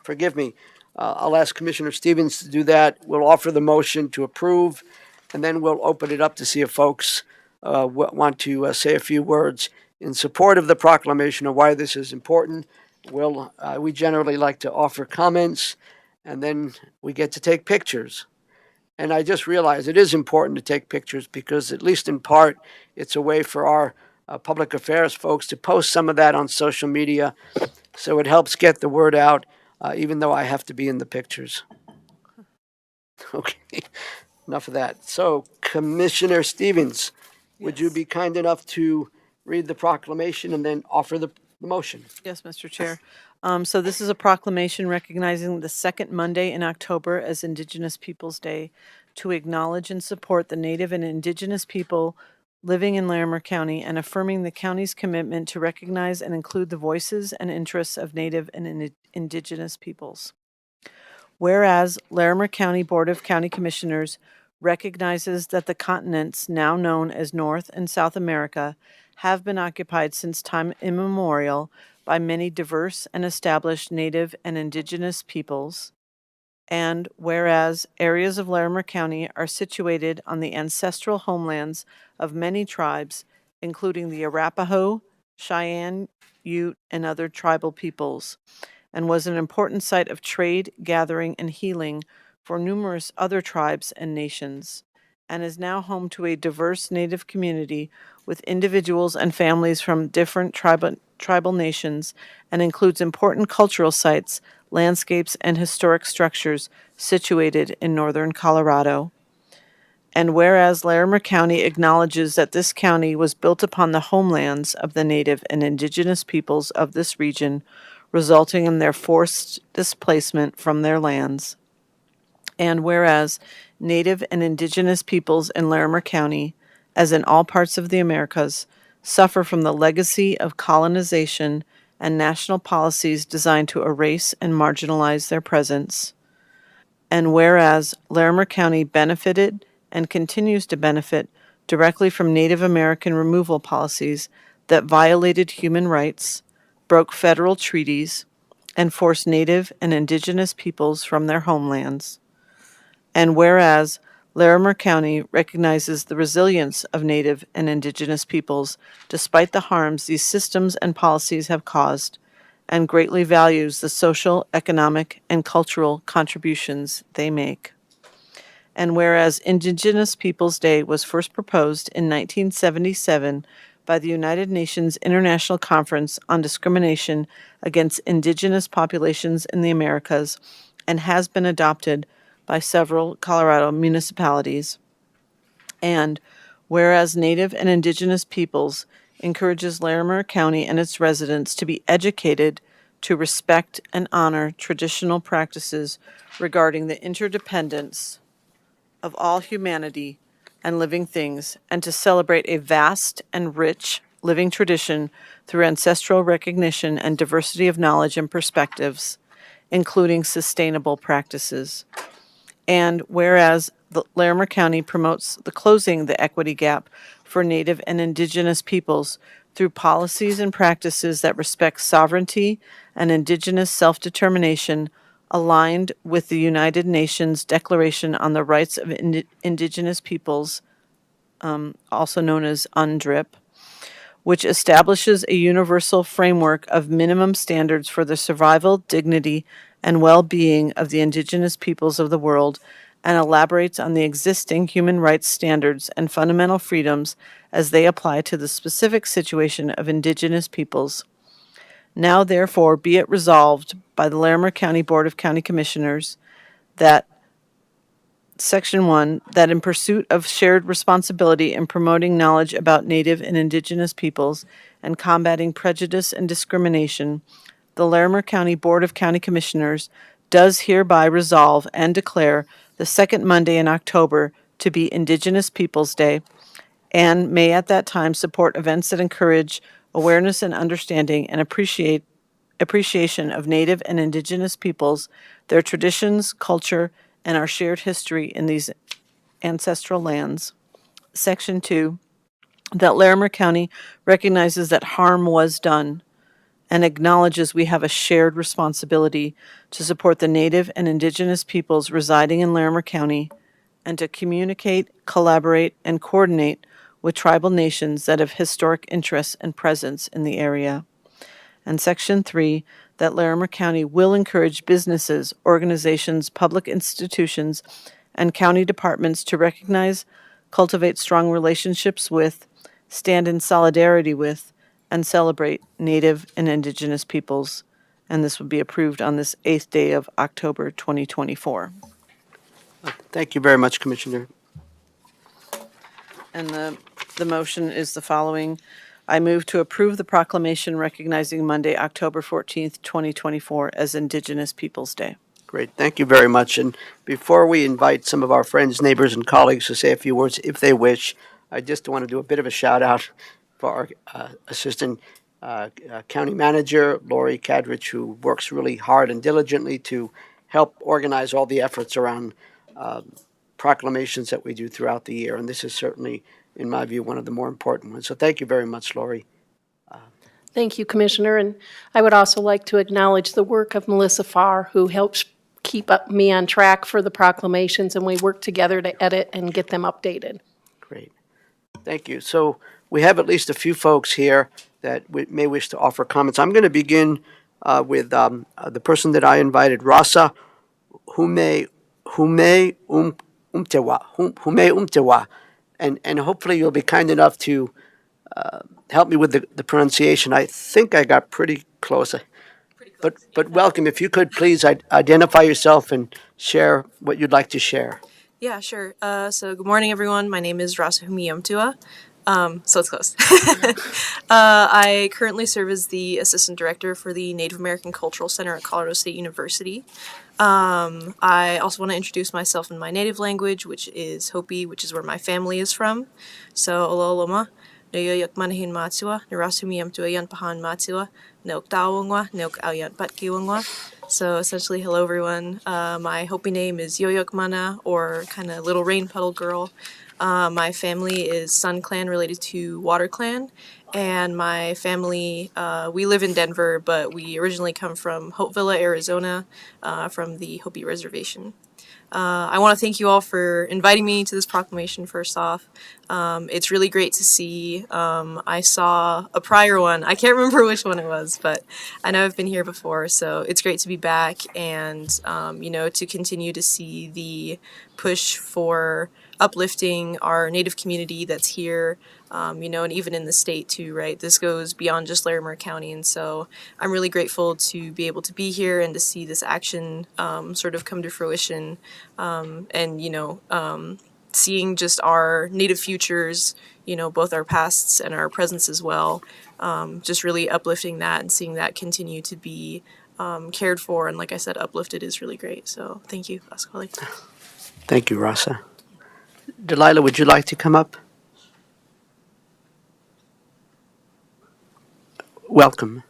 Forgive me. I'll ask Commissioner Stevens to do that. We'll offer the motion to approve, and then we'll open it up to see if folks want to say a few words in support of the proclamation or why this is important. We generally like to offer comments, and then we get to take pictures. And I just realized it is important to take pictures because, at least in part, it's a way for our public affairs folks to post some of that on social media. So it helps get the word out, even though I have to be in the pictures. Okay. enough of that. So Commissioner Stevens, would you Yes. be kind enough to read the proclamation and then offer the motion? Yes, Mr. Chair. So this is a proclamation recognizing the second Monday in October as Indigenous Peoples' Day to acknowledge and support the Native and Indigenous people living in Larimer County and affirming the county's commitment to recognize and include the voices and interests of Native and Indigenous peoples. Whereas Larimer County Board of County Commissioners recognizes that the continents now known as North and South America have been occupied since time immemorial by many diverse and established Native and Indigenous peoples. And whereas areas of Larimer County are situated on the ancestral homelands of many tribes, including the Arapaho, Cheyenne, Ute, and other tribal peoples, and was an important site of trade, gathering, and healing for numerous other tribes and nations, and is now home to a diverse Native community with individuals and families from different tribal nations, and includes important cultural sites, landscapes, and historic structures situated in northern Colorado. And whereas Larimer County acknowledges that this county was built upon the homelands of the Native and Indigenous peoples of this region, resulting in their forced displacement from their lands. And whereas Native and Indigenous peoples in Larimer County, as in all parts of the Americas, suffer from the legacy of colonization and national policies designed to erase and marginalize their presence. And whereas Larimer County benefited and continues to benefit directly from Native American removal policies that violated human rights, broke federal treaties, and forced Native and Indigenous peoples from their homelands. And whereas Larimer County recognizes the resilience of Native and Indigenous peoples despite the harms these systems and policies have caused, and greatly values the social, economic, and cultural contributions they make. And whereas Indigenous Peoples' Day was first proposed in 1977 by the United Nations International Conference on Discrimination Against Indigenous Populations in the Americas and has been adopted by several Colorado municipalities. And whereas Native and Indigenous peoples encourages Larimer County and its residents to be educated to respect and honor traditional practices regarding the interdependence of all humanity and living things, and to celebrate a vast and rich living tradition through ancestral recognition and diversity of knowledge and perspectives, including sustainable practices. And whereas Larimer County promotes the closing the equity gap for Native and Indigenous peoples through policies and practices that respect sovereignty and Indigenous self-determination aligned with the United Nations Declaration on the Rights of Indigenous Peoples, also known as UNDRIP, which establishes a universal framework of minimum standards for the survival, dignity, and well-being of the Indigenous peoples of the world, and elaborates on the existing human rights standards and fundamental freedoms as they apply to the specific situation of Indigenous peoples. Now, therefore, be it resolved by the Larimer County Board of County Commissioners that Section 1, that in pursuit of shared responsibility in promoting knowledge about Native and Indigenous peoples and combating prejudice and discrimination, the Larimer County Board of County Commissioners does hereby resolve and declare the second Monday in October to be Indigenous Peoples' Day, and may at that time support events that encourage awareness and understanding and appreciation of Native and Indigenous peoples, their traditions, culture, and our shared history in these ancestral lands. Section 2, that Larimer County recognizes that harm was done and acknowledges we have a shared responsibility to support the Native and Indigenous peoples residing in Larimer County and to communicate, collaborate, and coordinate with tribal nations that have historic interests and presence in the area. And Section 3, that Larimer County will encourage businesses, organizations, public institutions, and county departments to recognize, cultivate strong relationships with, stand in solidarity with, and celebrate Native and Indigenous peoples. And this would be approved on this 8th day of October 2024. Thank you very much, Commissioner. And the motion is the following. I move to approve the proclamation recognizing Monday, October 14th, 2024 as Indigenous Peoples' Day. Great, thank you very much. And before we invite some of our friends, neighbors, and colleagues to say a few words, if they wish, I just want to do a bit of a shout out for our Assistant County Manager, Lori Cadrich, who works really hard and diligently to help organize all the efforts around proclamations that we do throughout the year. And this is certainly, in my view, one of the more important ones. So thank you very much, Lori. Thank you, Commissioner. And I would also like to acknowledge the work of Melissa Farr, who helps keep me on track for the proclamations, and we work together to edit and get them updated. Great. Thank you. So we have at least a few folks here that may wish to offer comments. I'm going to begin with the person that I invited, Rasa Hume Umtewa. And hopefully you'll be kind enough to help me with the pronunciation. I think I got pretty close. But welcome. If you could please identify yourself and share what you'd like to share. Yeah, sure. So good morning, everyone. My name is Rasahumi Yomtua. So it's close. I currently serve as the Assistant Director for the Native American Cultural Center at Colorado State University. I also want to introduce myself in my native language, which is Hopi, which is where my family is from. So, Ololoma, Noyoyak Manahin Matsua, Narasumi Yomtua Yanpahan Matsua, Neok Tawangwa, Neok Auyant Patkiwangwa. So essentially, hello everyone. My Hopi name is Yoyok Mana, or kind of Little Rain Puddle Girl. My family is Sun Clan related to Water Clan, and my family, we live in Denver, but we originally come from Hopevilla, Arizona, from the Hopi Reservation. I want to thank you all for inviting me to this proclamation first off. It's really great to see. I saw a prior one. I can't remember which one it was, but I know I've been here before, so it's great to be back and, to continue to see the push for uplifting our Native community that's here, and even in the state too, right? This goes beyond just Larimer County, and so I'm really grateful to be able to be here and to see this action sort of come to fruition, and seeing just our Native futures, both our pasts and our presents as well, just really uplifting that and seeing that continue to be cared for and, like I said, uplifted is really great. So thank you, Pasquale. Thank you, Rasa. Delilah, would you like to come up? Welcome.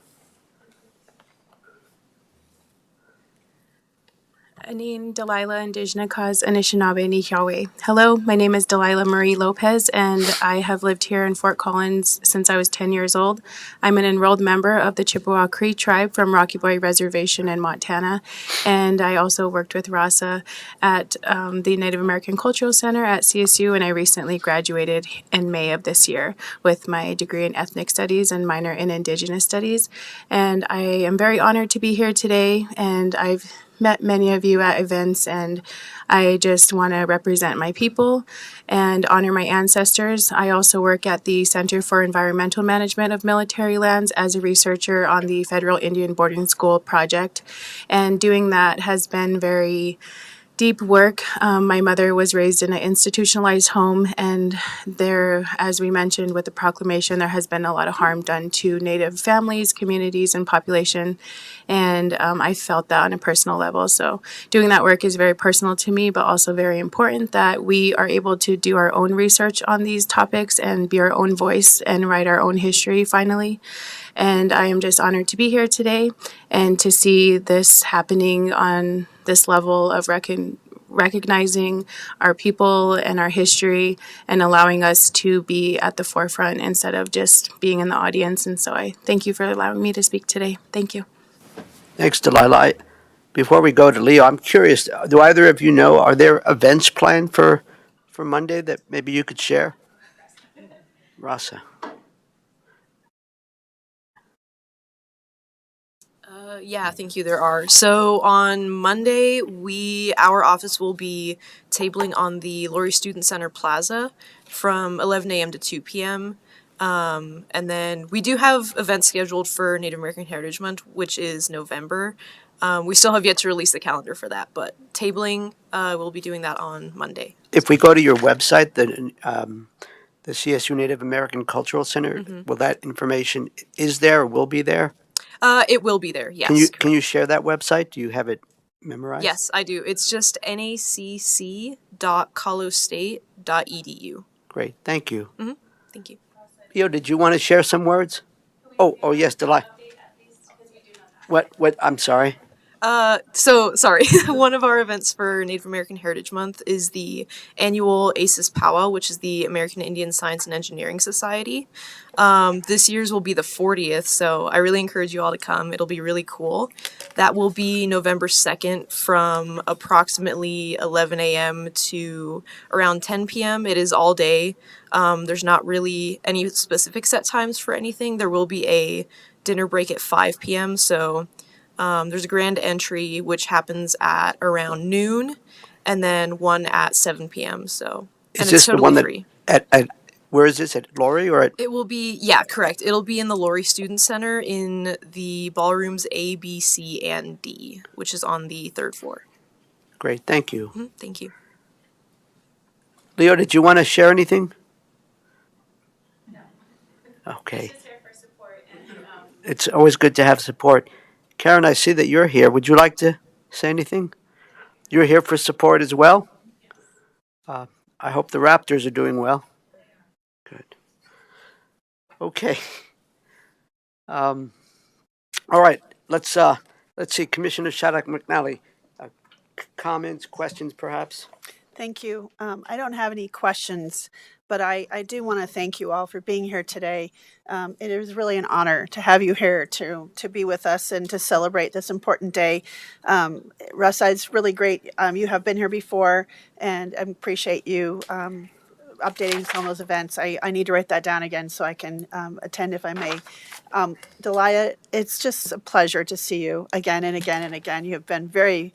Anin Delilah Indigenous Cause Anishinaabe ni Yahweh. Hello, my name is Delilah Marie Lopez, and I have lived here in Fort Collins since I was 10 years old. I'm an enrolled member of the Chippewa Cree tribe from Rocky Boy Reservation in Montana, and I also worked with Rasa at the Native American Cultural Center at CSU, and I recently graduated in May of this year with my degree in Ethnic Studies and minor in Indigenous Studies. And I am very honored to be here today, and I've met many of you at events, and I just want to represent my people and honor my ancestors. I also work at the Center for Environmental Management of Military Lands as a researcher on the Federal Indian Boarding School project, and doing that has been very deep work. My mother was raised in an institutionalized home, and there, as we mentioned with the proclamation, there has been a lot of harm done to Native families, communities, and population, and I felt that on a personal level. So doing that work is very personal to me, but also very important that we are able to do our own research on these topics and be our own voice and write our own history finally. And I am just honored to be here today and to see this happening on this level of recognizing our people and our history and allowing us to be at the forefront instead of just being in the audience. And so I thank you for allowing me to speak today. Thank you. Thanks, Delilah. Before we go to Leo, I'm curious, do either of you know, are there events planned for Monday that maybe you could share? Rasa. Yeah, thank you. There are. So on Monday, our office will be tabling on the Laurie Student Center Plaza from 11 a.m. to 2 p.m. And then we do have events scheduled for Native American Heritage Month, which is November. We still have yet to release the calendar for that, but tabling, we'll be doing that on Monday. If we go to your website, the CSU Native American Cultural Center, will that information is there or will be there? It will be there, yes. Can you share that website? Do you have it memorized? Yes, I do. It's just nacc.colostate.edu. Great, thank you. Thank you. Leo, did you want to share some words? Oh, yes, Delilah. What, I'm sorry. So sorry. One of our events for Native American Heritage Month is the annual ACES Powwow, which is the American Indian Science and Engineering Society. This year's will be the 40th, so I really encourage you all to come. It'll be really cool. That will be November 2nd from approximately 11 a.m. to around 10 p.m. It is all day. There's not really any specific set times for anything. There will be a dinner break at 5 p.m., so there's a grand entry which happens at around noon, and then one at 7 p.m. So, and Is it's this totally the one that free. at where is this, at Lori or at? It will be, yeah, correct. It'll be in the Lori Student Center in the ballrooms A, B, C, and D, which is on the 3rd floor. Great, thank you. Thank you. Leo, did you want to share anything? No. Okay. Just here for support and, It's always good to have support. Karen, I see that you're here. Would you like to say anything? You're here for support as well? I hope the Raptors are doing well. Good. Okay. All right. Let's see. Commissioner Shattuck McNally, comments, questions, perhaps? Thank you. I don't have any questions, but I do want to thank you all for being here today. It is really an honor to have you here to be with us and to celebrate this important day. Russ, it's really great. You have been here before, and I appreciate you updating some of those events. I need to write that down again so I can attend if I may. Delia, it's just a pleasure to see you again and again and again. You have been very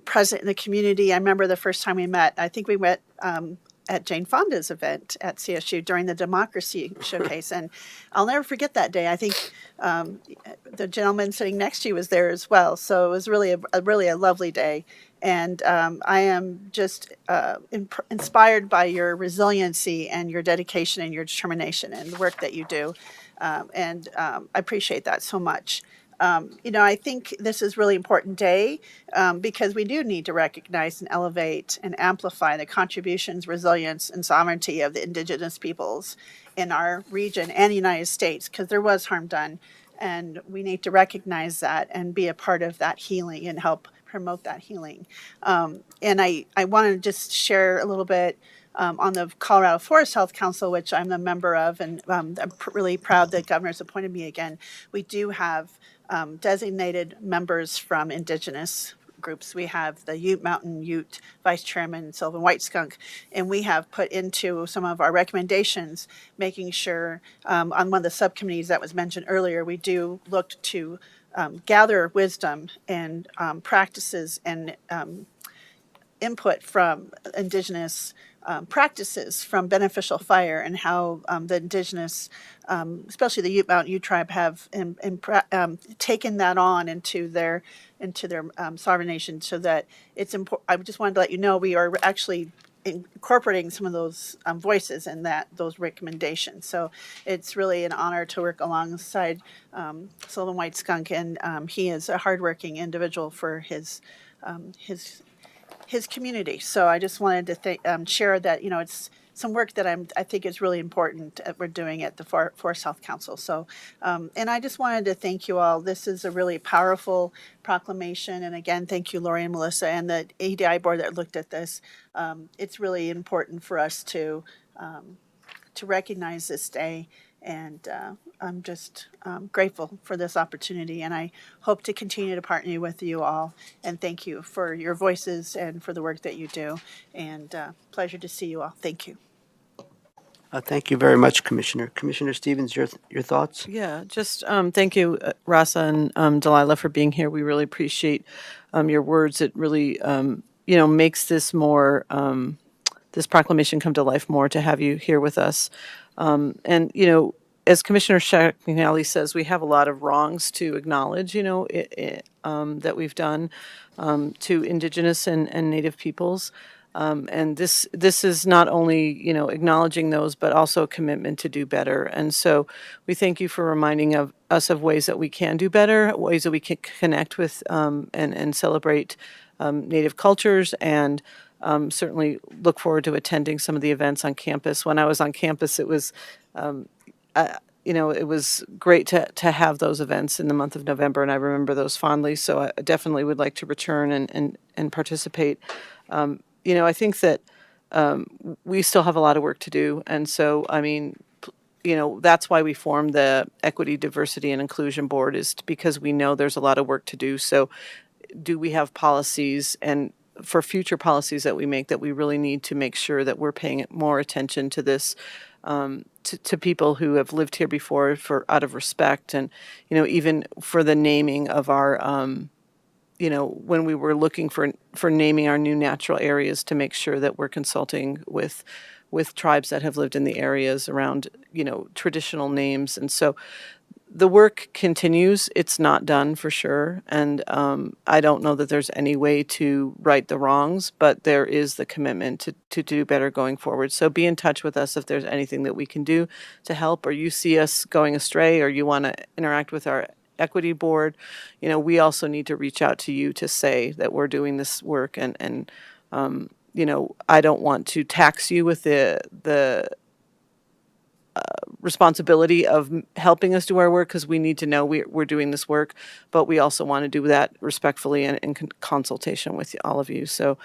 present in the community. I remember the first time we met, I think we met at Jane Fonda's event at CSU during the Democracy Showcase. And I'll never forget that day. I think the gentleman sitting next to you was there as well. So it was really a lovely day. And I am just inspired by your resiliency and your dedication and your determination and the work that you do. And I appreciate that so much. I think this is a really important day because we do need to recognize and elevate and amplify the contributions, resilience, and sovereignty of the Indigenous peoples in our region and the United States, because there was harm done. And we need to recognize that and be a part of that healing and help promote that healing. And I want to just share a little bit on the Colorado Forest Health Council, which I'm a member of, and I'm really proud that Governor's appointed me again. We do have designated members from Indigenous groups. We have the Ute Mountain Ute Vice Chairman Sylvan White Skunk, and we have put into some of our recommendations, making sure on one of the subcommittees that was mentioned earlier, we do look to gather wisdom and practices and input from Indigenous practices from beneficial fire and how the Indigenous, especially the Ute Mountain Ute tribe, have taken that on into their sovereign nation. So that it's important. I just wanted to let you know we are actually incorporating some of those voices and those recommendations. So it's really an honor to work alongside Sylvan White Skunk, and he is a hardworking individual for his community. So I just wanted to share that it's some work that I think is really important that we're doing at the Forest Health Council. So and I just wanted to thank you all. This is a really powerful proclamation, and again, thank you, Lori and Melissa, and the ADI board that looked at this. It's really important for us to recognize this day, and I'm just grateful for this opportunity, and I hope to continue to partner with you all, and thank you for your voices and for the work that you do, and pleasure to see you all. Thank you. Thank you very much, Commissioner. Commissioner Stevens, your thoughts? Yeah, just thank you, Rasa and Delilah, for being here. We really appreciate your words. It really, makes this more, this proclamation come to life more to have you here with us. And, as Commissioner McNally says, we have a lot of wrongs to acknowledge, that we've done to Indigenous and Native peoples. And this is not only, acknowledging those, but also a commitment to do better. And so we thank you for reminding us of ways that we can do better, ways that we can connect with and celebrate Native cultures, and certainly look forward to attending some of the events on campus. When I was on campus, it was it was great to have those events in the month of November, and I remember those fondly. So I definitely would like to return and participate. I think that we still have a lot of work to do, and so that's why we formed the Equity, Diversity, and Inclusion Board, is because we know there's a lot of work to do. So, do we have policies, and for future policies that we make, that we really need to make sure that we're paying more attention to this, to people who have lived here before, for out of respect, and even for the naming of our when we were looking for naming our new natural areas, to make sure that we're consulting with tribes that have lived in the areas around traditional names. And so the work continues. It's not done for sure. And I don't know that there's any way to right the wrongs, but there is the commitment to do better going forward. So be in touch with us if there's anything that we can do to help, or you see us going astray, or you want to interact with our equity board. We also need to reach out to you to say that we're doing this work, and I don't want to tax you with the responsibility of helping us do our work, because we need to know we're doing this work, but we also want to do that respectfully and in consultation with all of you. So,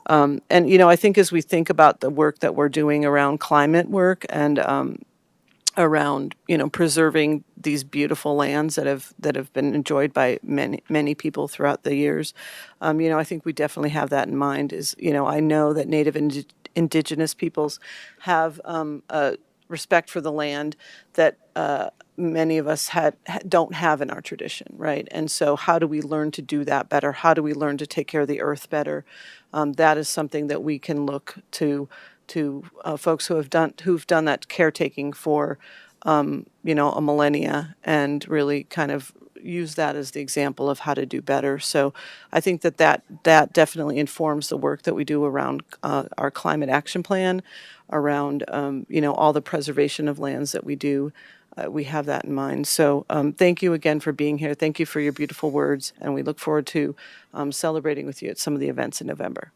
I think as we think about the work that we're doing around climate work, and around preserving these beautiful lands that have been enjoyed by many people throughout the years, I think we definitely have that in mind. I know that Native and Indigenous peoples have a respect for the land that many of us don't have in our tradition, right? And so, how do we learn to do that better? How do we learn to take care of the earth better? That is something that we can look to folks who've done that caretaking for a millennia, and really kind of use that as the example of how to do better. So I think that definitely informs the work that we do around our climate action plan, around all the preservation of lands that we do. We have that in mind. So thank you again for being here. Thank you for your beautiful words, and we look forward to celebrating with you at some of the events in November.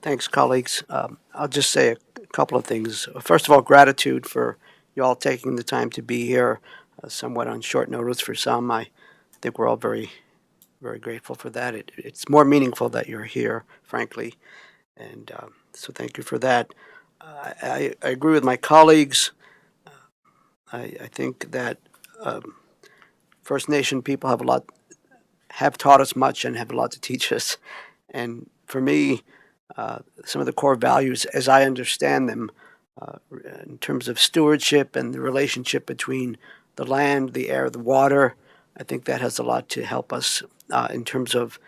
Thanks, colleagues. I'll just say a couple of things. First of all, gratitude for you all taking the time to be here, somewhat on short notice for some. I think we're all very, very grateful for that. It's more meaningful that you're here, frankly, and so thank you for that. I agree with my colleagues. I think that First Nation people have taught us much and have a lot to teach us. And for me, some of the core values, as I understand them, in terms of stewardship and the relationship between the land, the air, the water, I think that has a lot to help us in terms of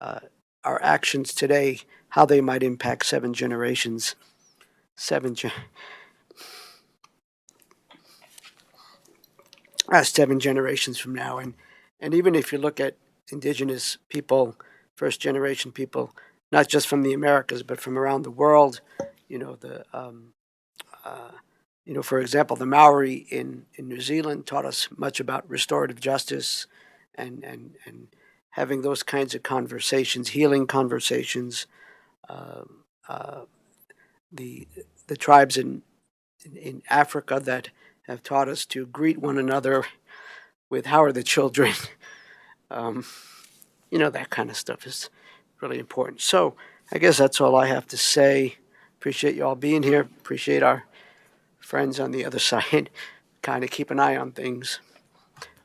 our actions today, how they might impact seven generations from now. And even if you look at Indigenous people, first generation people, not just from the Americas, but from around the world, for example, the Maori in New Zealand taught us much about restorative justice and having those kinds of conversations, healing conversations. The tribes in Africa that have taught us to greet one another with "How are the children?" That kind of stuff is really important. So I guess that's all I have to say. Appreciate you all being here. Appreciate our friends on the other side. Kind of keep an eye on things.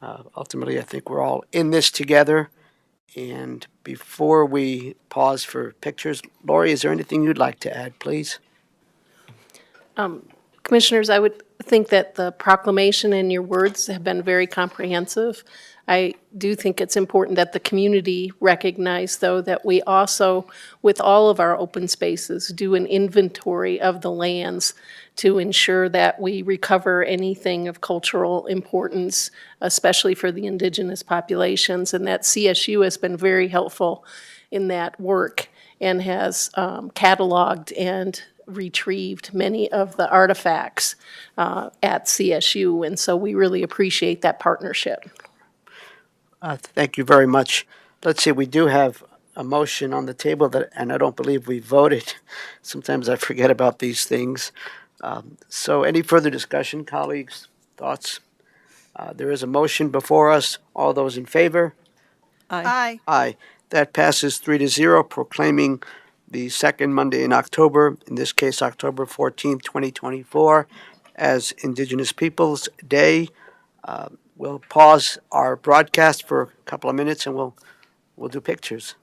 Ultimately, I think we're all in this together. And before we pause for pictures, Lori, is there anything you'd like to add, please? Commissioners, I would think that the proclamation and your words have been very comprehensive. I do think it's important that the community recognize, though, that we also, with all of our open spaces, do an inventory of the lands to ensure that we recover anything of cultural importance, especially for the Indigenous populations, and that CSU has been very helpful in that work and has cataloged and retrieved many of the artifacts at CSU, and so we really appreciate that partnership. Thank you very much. Let's see, we do have a motion on the table that, and I don't believe we voted. Sometimes I forget about these things. So any further discussion, colleagues, thoughts? There is a motion before us. All those in favor? Aye. Aye. That passes 3-0, proclaiming the second Monday in October, in this case, October 14th, 2024, as Indigenous Peoples Day. We'll pause our broadcast for a couple of minutes and we'll do pictures.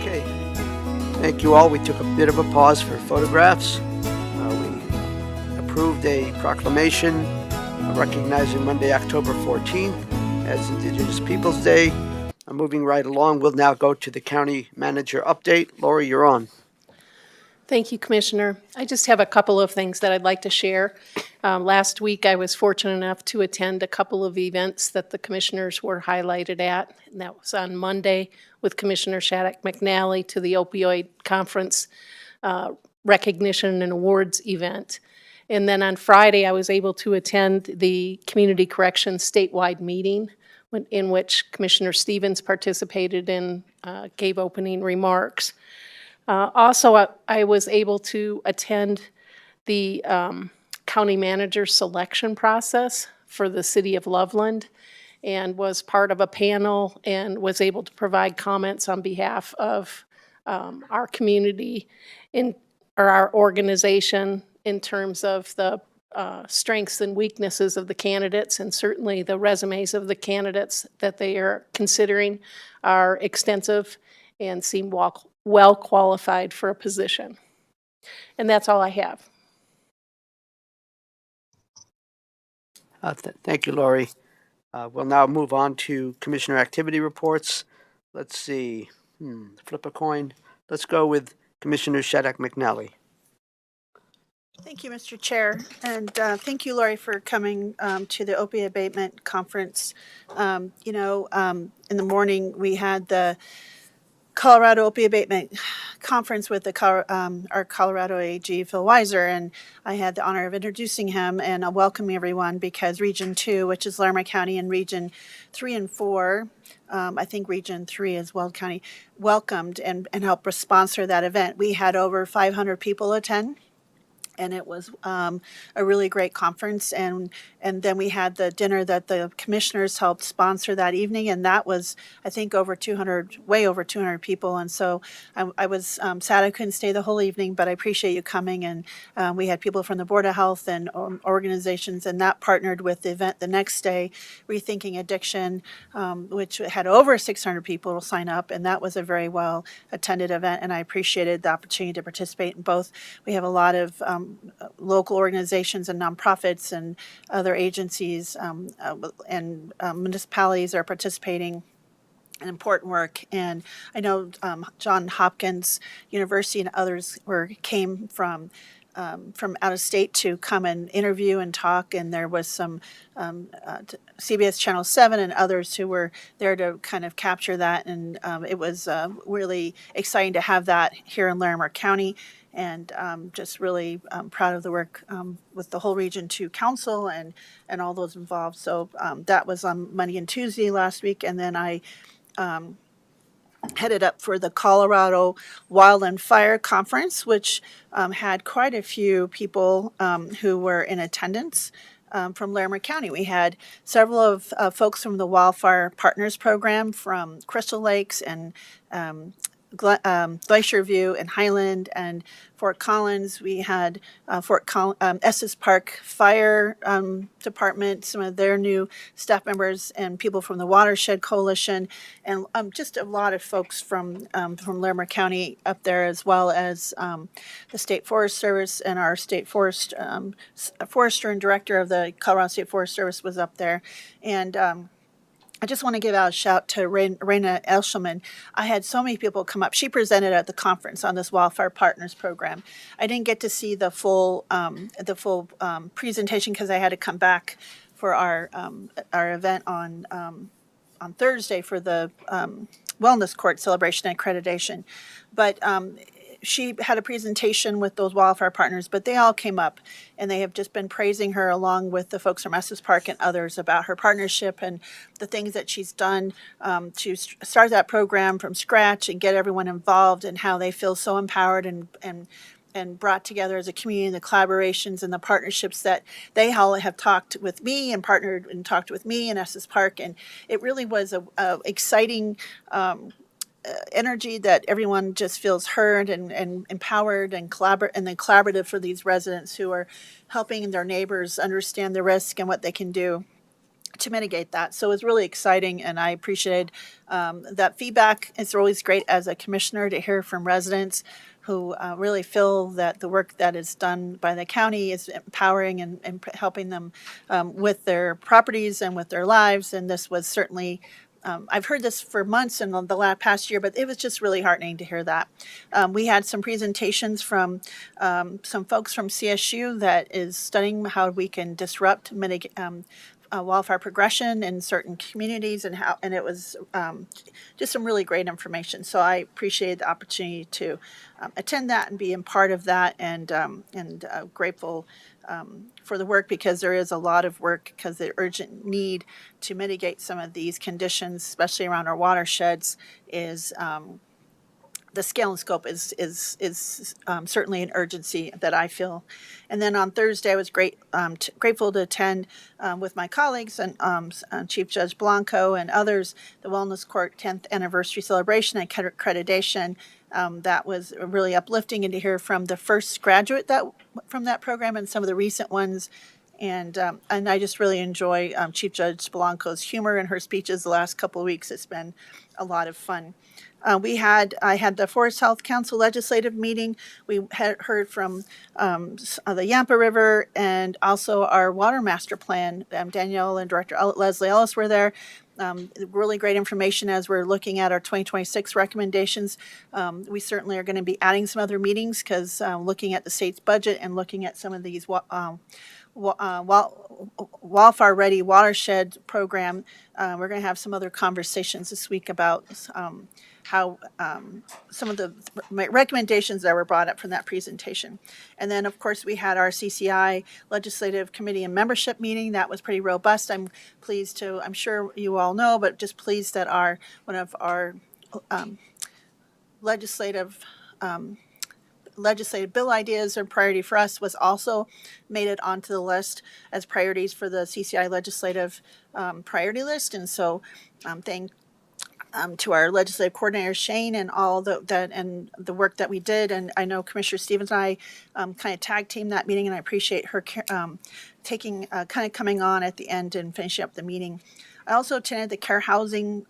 Okay. Thank you all. We took a bit of a pause for photographs. We approved a proclamation recognizing Monday, October 14th as Indigenous Peoples Day. Moving right along, we'll now go to the county manager update. Lori, you're on. Thank you, Commissioner. I just have a couple of things that I'd like to share. Last week, I was fortunate enough to attend a couple of events that the commissioners were highlighted at, and that was on Monday with Commissioner Shattuck McNally to the opioid conference recognition and awards event. And then on Friday, I was able to attend the Community Corrections statewide meeting in which Commissioner Stevens participated and gave opening remarks. Also, I was able to attend the county manager selection process for the city of Loveland and was part of a panel and was able to provide comments on behalf of our community or our organization in terms of the strengths and weaknesses of the candidates, and certainly the resumes of the candidates that they are considering are extensive and seem well qualified for a position. And that's all I have. Thank you, Lori. We'll now move on to commissioner activity reports. Let's see. Flip a coin. Let's go with Commissioner Shaddock McNally. Thank you, Mr. Chair, and thank you, Lori, for coming to the opioid abatement conference. In the morning we had the Colorado Opioid Abatement Conference with our Colorado AG, Phil Weiser, and I had the honor of introducing him and welcoming everyone because Region 2, which is Larimer County, and Region 3 and 4, I think Region 3 is Weld County, welcomed and helped sponsor that event. We had over 500 people attend. And it was a really great conference. And then we had the dinner that the commissioners helped sponsor that evening. And that was, I think, way over 200 people. And so I was sad I couldn't stay the whole evening, but I appreciate you coming. And we had people from the Board of Health and organizations, and that partnered with the event the next day, Rethinking Addiction, which had over 600 people sign up. And that was a very well attended event. And I appreciated the opportunity to participate in both. We have a lot of local organizations and nonprofits and other agencies and municipalities are participating in important work. And I know Johns Hopkins University and others came from out of state to come and interview and talk, and there was some CBS Channel 7 and others who were there to kind of capture that, and it was really exciting to have that here in Larimer County, and just really proud of the work with the whole Region 2 Council and all those involved. So that was on Monday and Tuesday last week, and then I headed up for the Colorado Wildland Fire Conference, which had quite a few people who were in attendance from Larimer County. We had several of folks from the Wildfire Partners Program from Crystal Lakes and Glacier View and Highland and Fort Collins. We had Estes Park Fire Department, some of their new staff members, and people from the Watershed Coalition, and just a lot of folks from Larimer County up there, as well as the State Forest Service, and our State Forest Forester and Director of the Colorado State Forest Service was up there. And I just want to give out a shout to Raina Elshelman. I had so many people come up. She presented at the conference on this Wildfire Partners Program. I didn't get to see the full presentation because I had to come back for our event on Thursday for the Wellness Court celebration and accreditation. But she had a presentation with those wildfire partners, but they all came up and they have just been praising her along with the folks from Estes Park and others about her partnership and the things that she's done to start that program from scratch and get everyone involved, and how they feel so empowered and brought together as a community, and the collaborations and the partnerships that they all have talked with me and partnered and talked with me in Estes Park. And it really was a exciting energy that everyone just feels heard and empowered and collaborative for these residents who are helping their neighbors understand the risk and what they can do to mitigate that. So it was really exciting, and I appreciated that feedback. It's always great as a commissioner to hear from residents who really feel that the work that is done by the county is empowering and helping them with their properties and with their lives. And this was certainly I've heard this for months in the past year, but it was just really heartening to hear that. We had some presentations from some folks from CSU that is studying how we can disrupt wildfire progression in certain communities and it was just some really great information. So I appreciated the opportunity to attend that and be a part of that, and grateful for the work, because there is a lot of work, because the urgent need to mitigate some of these conditions, especially around our watersheds, is the scale and scope is certainly an urgency that I feel. And then on Thursday, I was grateful to attend with my colleagues and Chief Judge Blanco and others the Wellness Court 10th anniversary celebration and accreditation. That was really uplifting, and to hear from the first graduate from that program and some of the recent ones. And I just really enjoy Chief Judge Blanco's humor in her speeches the last couple of weeks. It's been a lot of fun. I had the Forest Health Council legislative meeting. We had heard from the Yampa River, and also our water master plan. Danielle and Director Leslie Ellis were there. Really great information as we're looking at our 2026 recommendations. We certainly are going to be adding some other meetings, because looking at the state's budget and looking at some of these wildfire ready watershed program, we're going to have some other conversations this week about how some of the recommendations that were brought up from that presentation. And then, of course, we had our CCI Legislative Committee and Membership meeting. That was pretty robust. I'm sure you all know, but just pleased that one of our legislative bill ideas or priority for us was also made it onto the list as priorities for the CCI legislative priority list. And so thank to our legislative coordinator Shane and all and the work that we did. And I know Commissioner Stevens and I kind of tag team that meeting, and I appreciate her taking kind of coming on at the end and finishing up the meeting. I also attended the care housing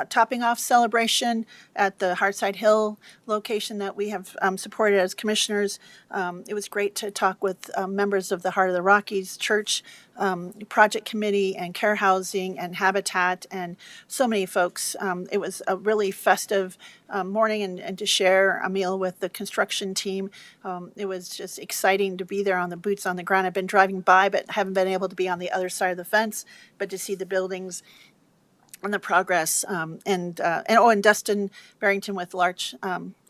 topping off celebration at the Hardside Hill location that we have supported as commissioners. It was great to talk with members of the Heart of the Rockies Church Project Committee and Care Housing and Habitat, and so many folks. It was a really festive morning, and to share a meal with the construction team. It was just exciting to be there on the boots on the ground. I've been driving by, but haven't been able to be on the other side of the fence, but to see the buildings and the progress, and Dustin Barrington with Larch,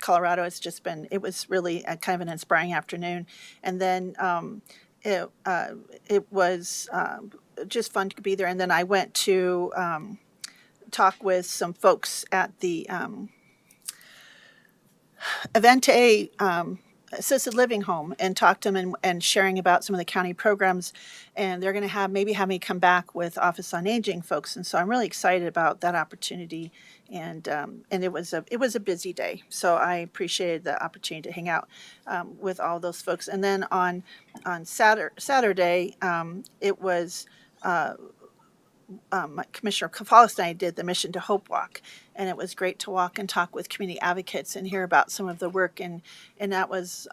Colorado. It was really a kind of an inspiring afternoon. And then it was just fun to be there. And then I went to talk with some folks at the Avente assisted living home, and talk to them and sharing about some of the county programs. And they're going to maybe have me come back with Office on Aging folks. And so I'm really excited about that opportunity. And it was a busy day. So I appreciated the opportunity to hang out with all those folks. And then on Saturday, it was Commissioner Kafalis and I did the Mission to Hope Walk, and it was great to walk and talk with community advocates and hear about some of the work, and that was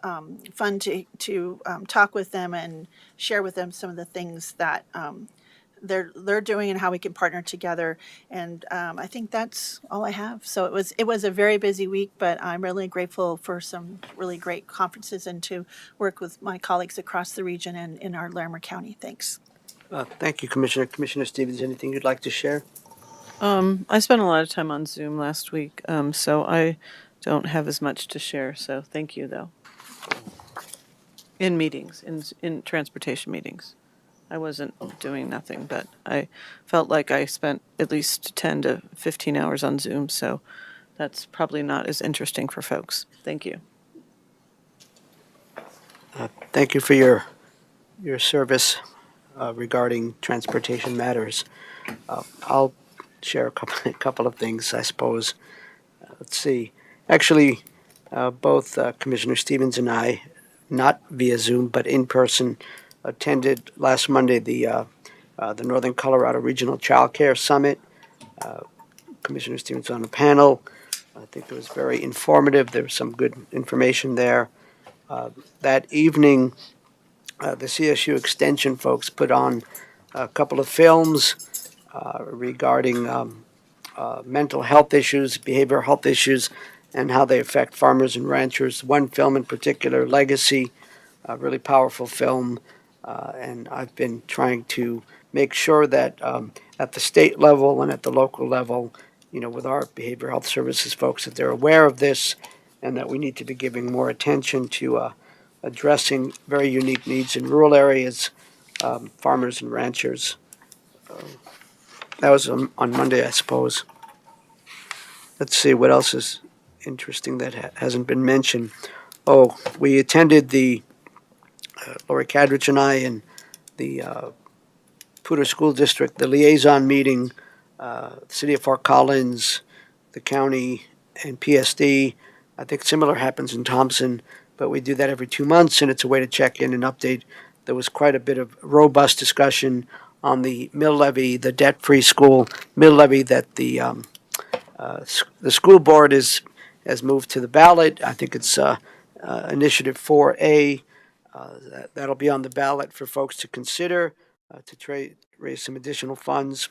fun to talk with them and share with them some of the things that they're doing and how we can partner together. And I think that's all I have. So it was a very busy week, but I'm really grateful for some really great conferences and to work with my colleagues across the region and in our Larimer County. Thanks. Thank you, Commissioner. Commissioner Stevens, anything you'd like to share? I spent a lot of time on Zoom last week, so I don't have as much to share. So thank you, though. In meetings, in transportation meetings. I wasn't doing nothing, but I felt like I spent at least 10 to 15 hours on Zoom, so that's probably not as interesting for folks. Thank you. Thank you for your service regarding transportation matters. I'll share a couple of things, I suppose. Let's see. Actually, both Commissioner Stevens and I, not via Zoom, but in person, attended last Monday the Northern Colorado Regional Child Care Summit. Commissioner Stevens on the panel. I think it was very informative. There was some good information there. That evening, the CSU Extension folks put on a couple of films regarding mental health issues, behavioral health issues, and how they affect farmers and ranchers. One film in particular, Legacy, a really powerful film And I've been trying to make sure that at the state level and at the local level, with our behavioral health services folks, that they're aware of this and that we need to be giving more attention to addressing very unique needs in rural areas, farmers and ranchers. That was on Monday, I suppose. Let's see what else is interesting that hasn't been mentioned. Oh, we attended Lori Cadrich and I and the Poudre School District, the liaison meeting, City of Fort Collins, the county, and PSD. I think similar happens in Thompson, but we do that every 2 months, and it's a way to check in and update. There was quite a bit of robust discussion on the mill levy, the debt-free school mill levy that the school board has moved to the ballot. I think it's Initiative 4A. That'll be on the ballot for folks to consider to raise some additional funds.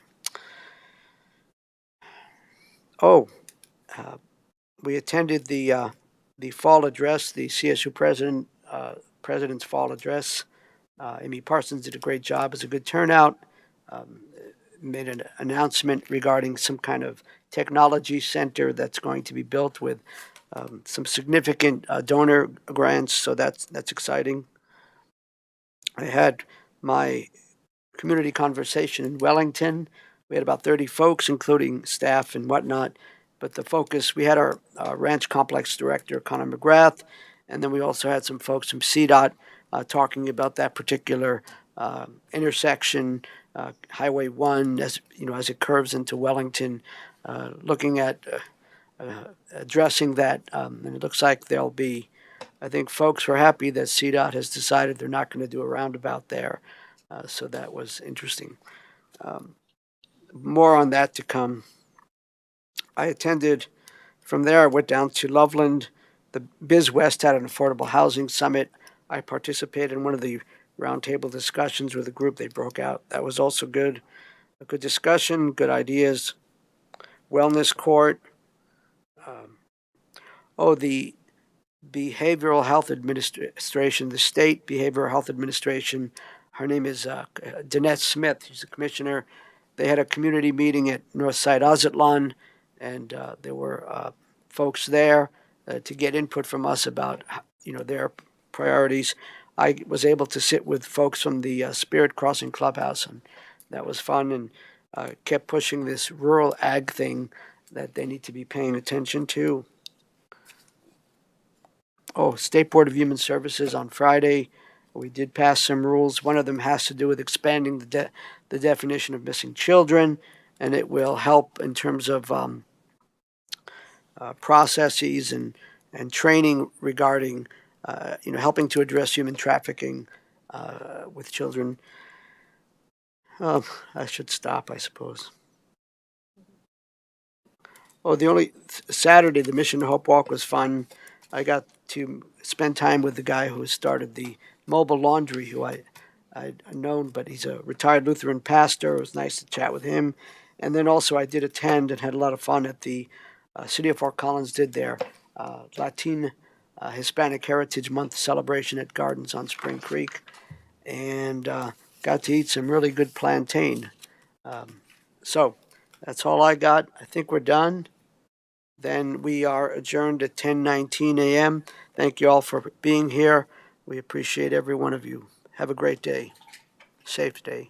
Oh, we attended the fall address, the CSU president's fall address. Amy Parsons did a great job. It was a good turnout. Made an announcement regarding some kind of technology center that's going to be built with some significant donor grants. So that's exciting. I had my community conversation in Wellington. We had about 30 folks, including staff and whatnot. But the focus, we had our ranch complex director, Connor McGrath, and then we also had some folks from CDOT talking about that particular intersection, Highway 1, as it curves into Wellington, looking at addressing that. And it looks like there'll be, I think folks were happy that CDOT has decided they're not going to do a roundabout there. So that was interesting. More on that to come. I attended, from there I went down to Loveland. The BizWest had an affordable housing summit. I participated in one of the roundtable discussions with a group they broke out. That was also good. A good discussion, good ideas. Wellness court. The Behavioral Health Administration, the State Behavioral Health Administration. Her name is Danette Smith. She's the commissioner. They had a community meeting at Northside Ozatlan, and there were folks there to get input from us about their priorities. I was able to sit with folks from the Spirit Crossing Clubhouse, and that was fun, and kept pushing this rural ag thing that they need to be paying attention to. State Board of Human Services on Friday. We did pass some rules. One of them has to do with expanding the definition of missing children, and it will help in terms of processes and training regarding helping to address human trafficking with children. I should stop, I suppose. The only Saturday, the Mission to Hope Walk was fun. I got to spend time with the guy who started the mobile laundry, who I'd known, but he's a retired Lutheran pastor. It was nice to chat with him. And then also I did attend and had a lot of fun at the City of Fort Collins did their Latin Hispanic Heritage Month celebration at Gardens on Spring Creek, and got to eat some really good plantain. So that's all I got. I think we're done. Then we are adjourned at 10:19 a.m. Thank you all for being here. We appreciate every one of you. Have a great day. Safe day.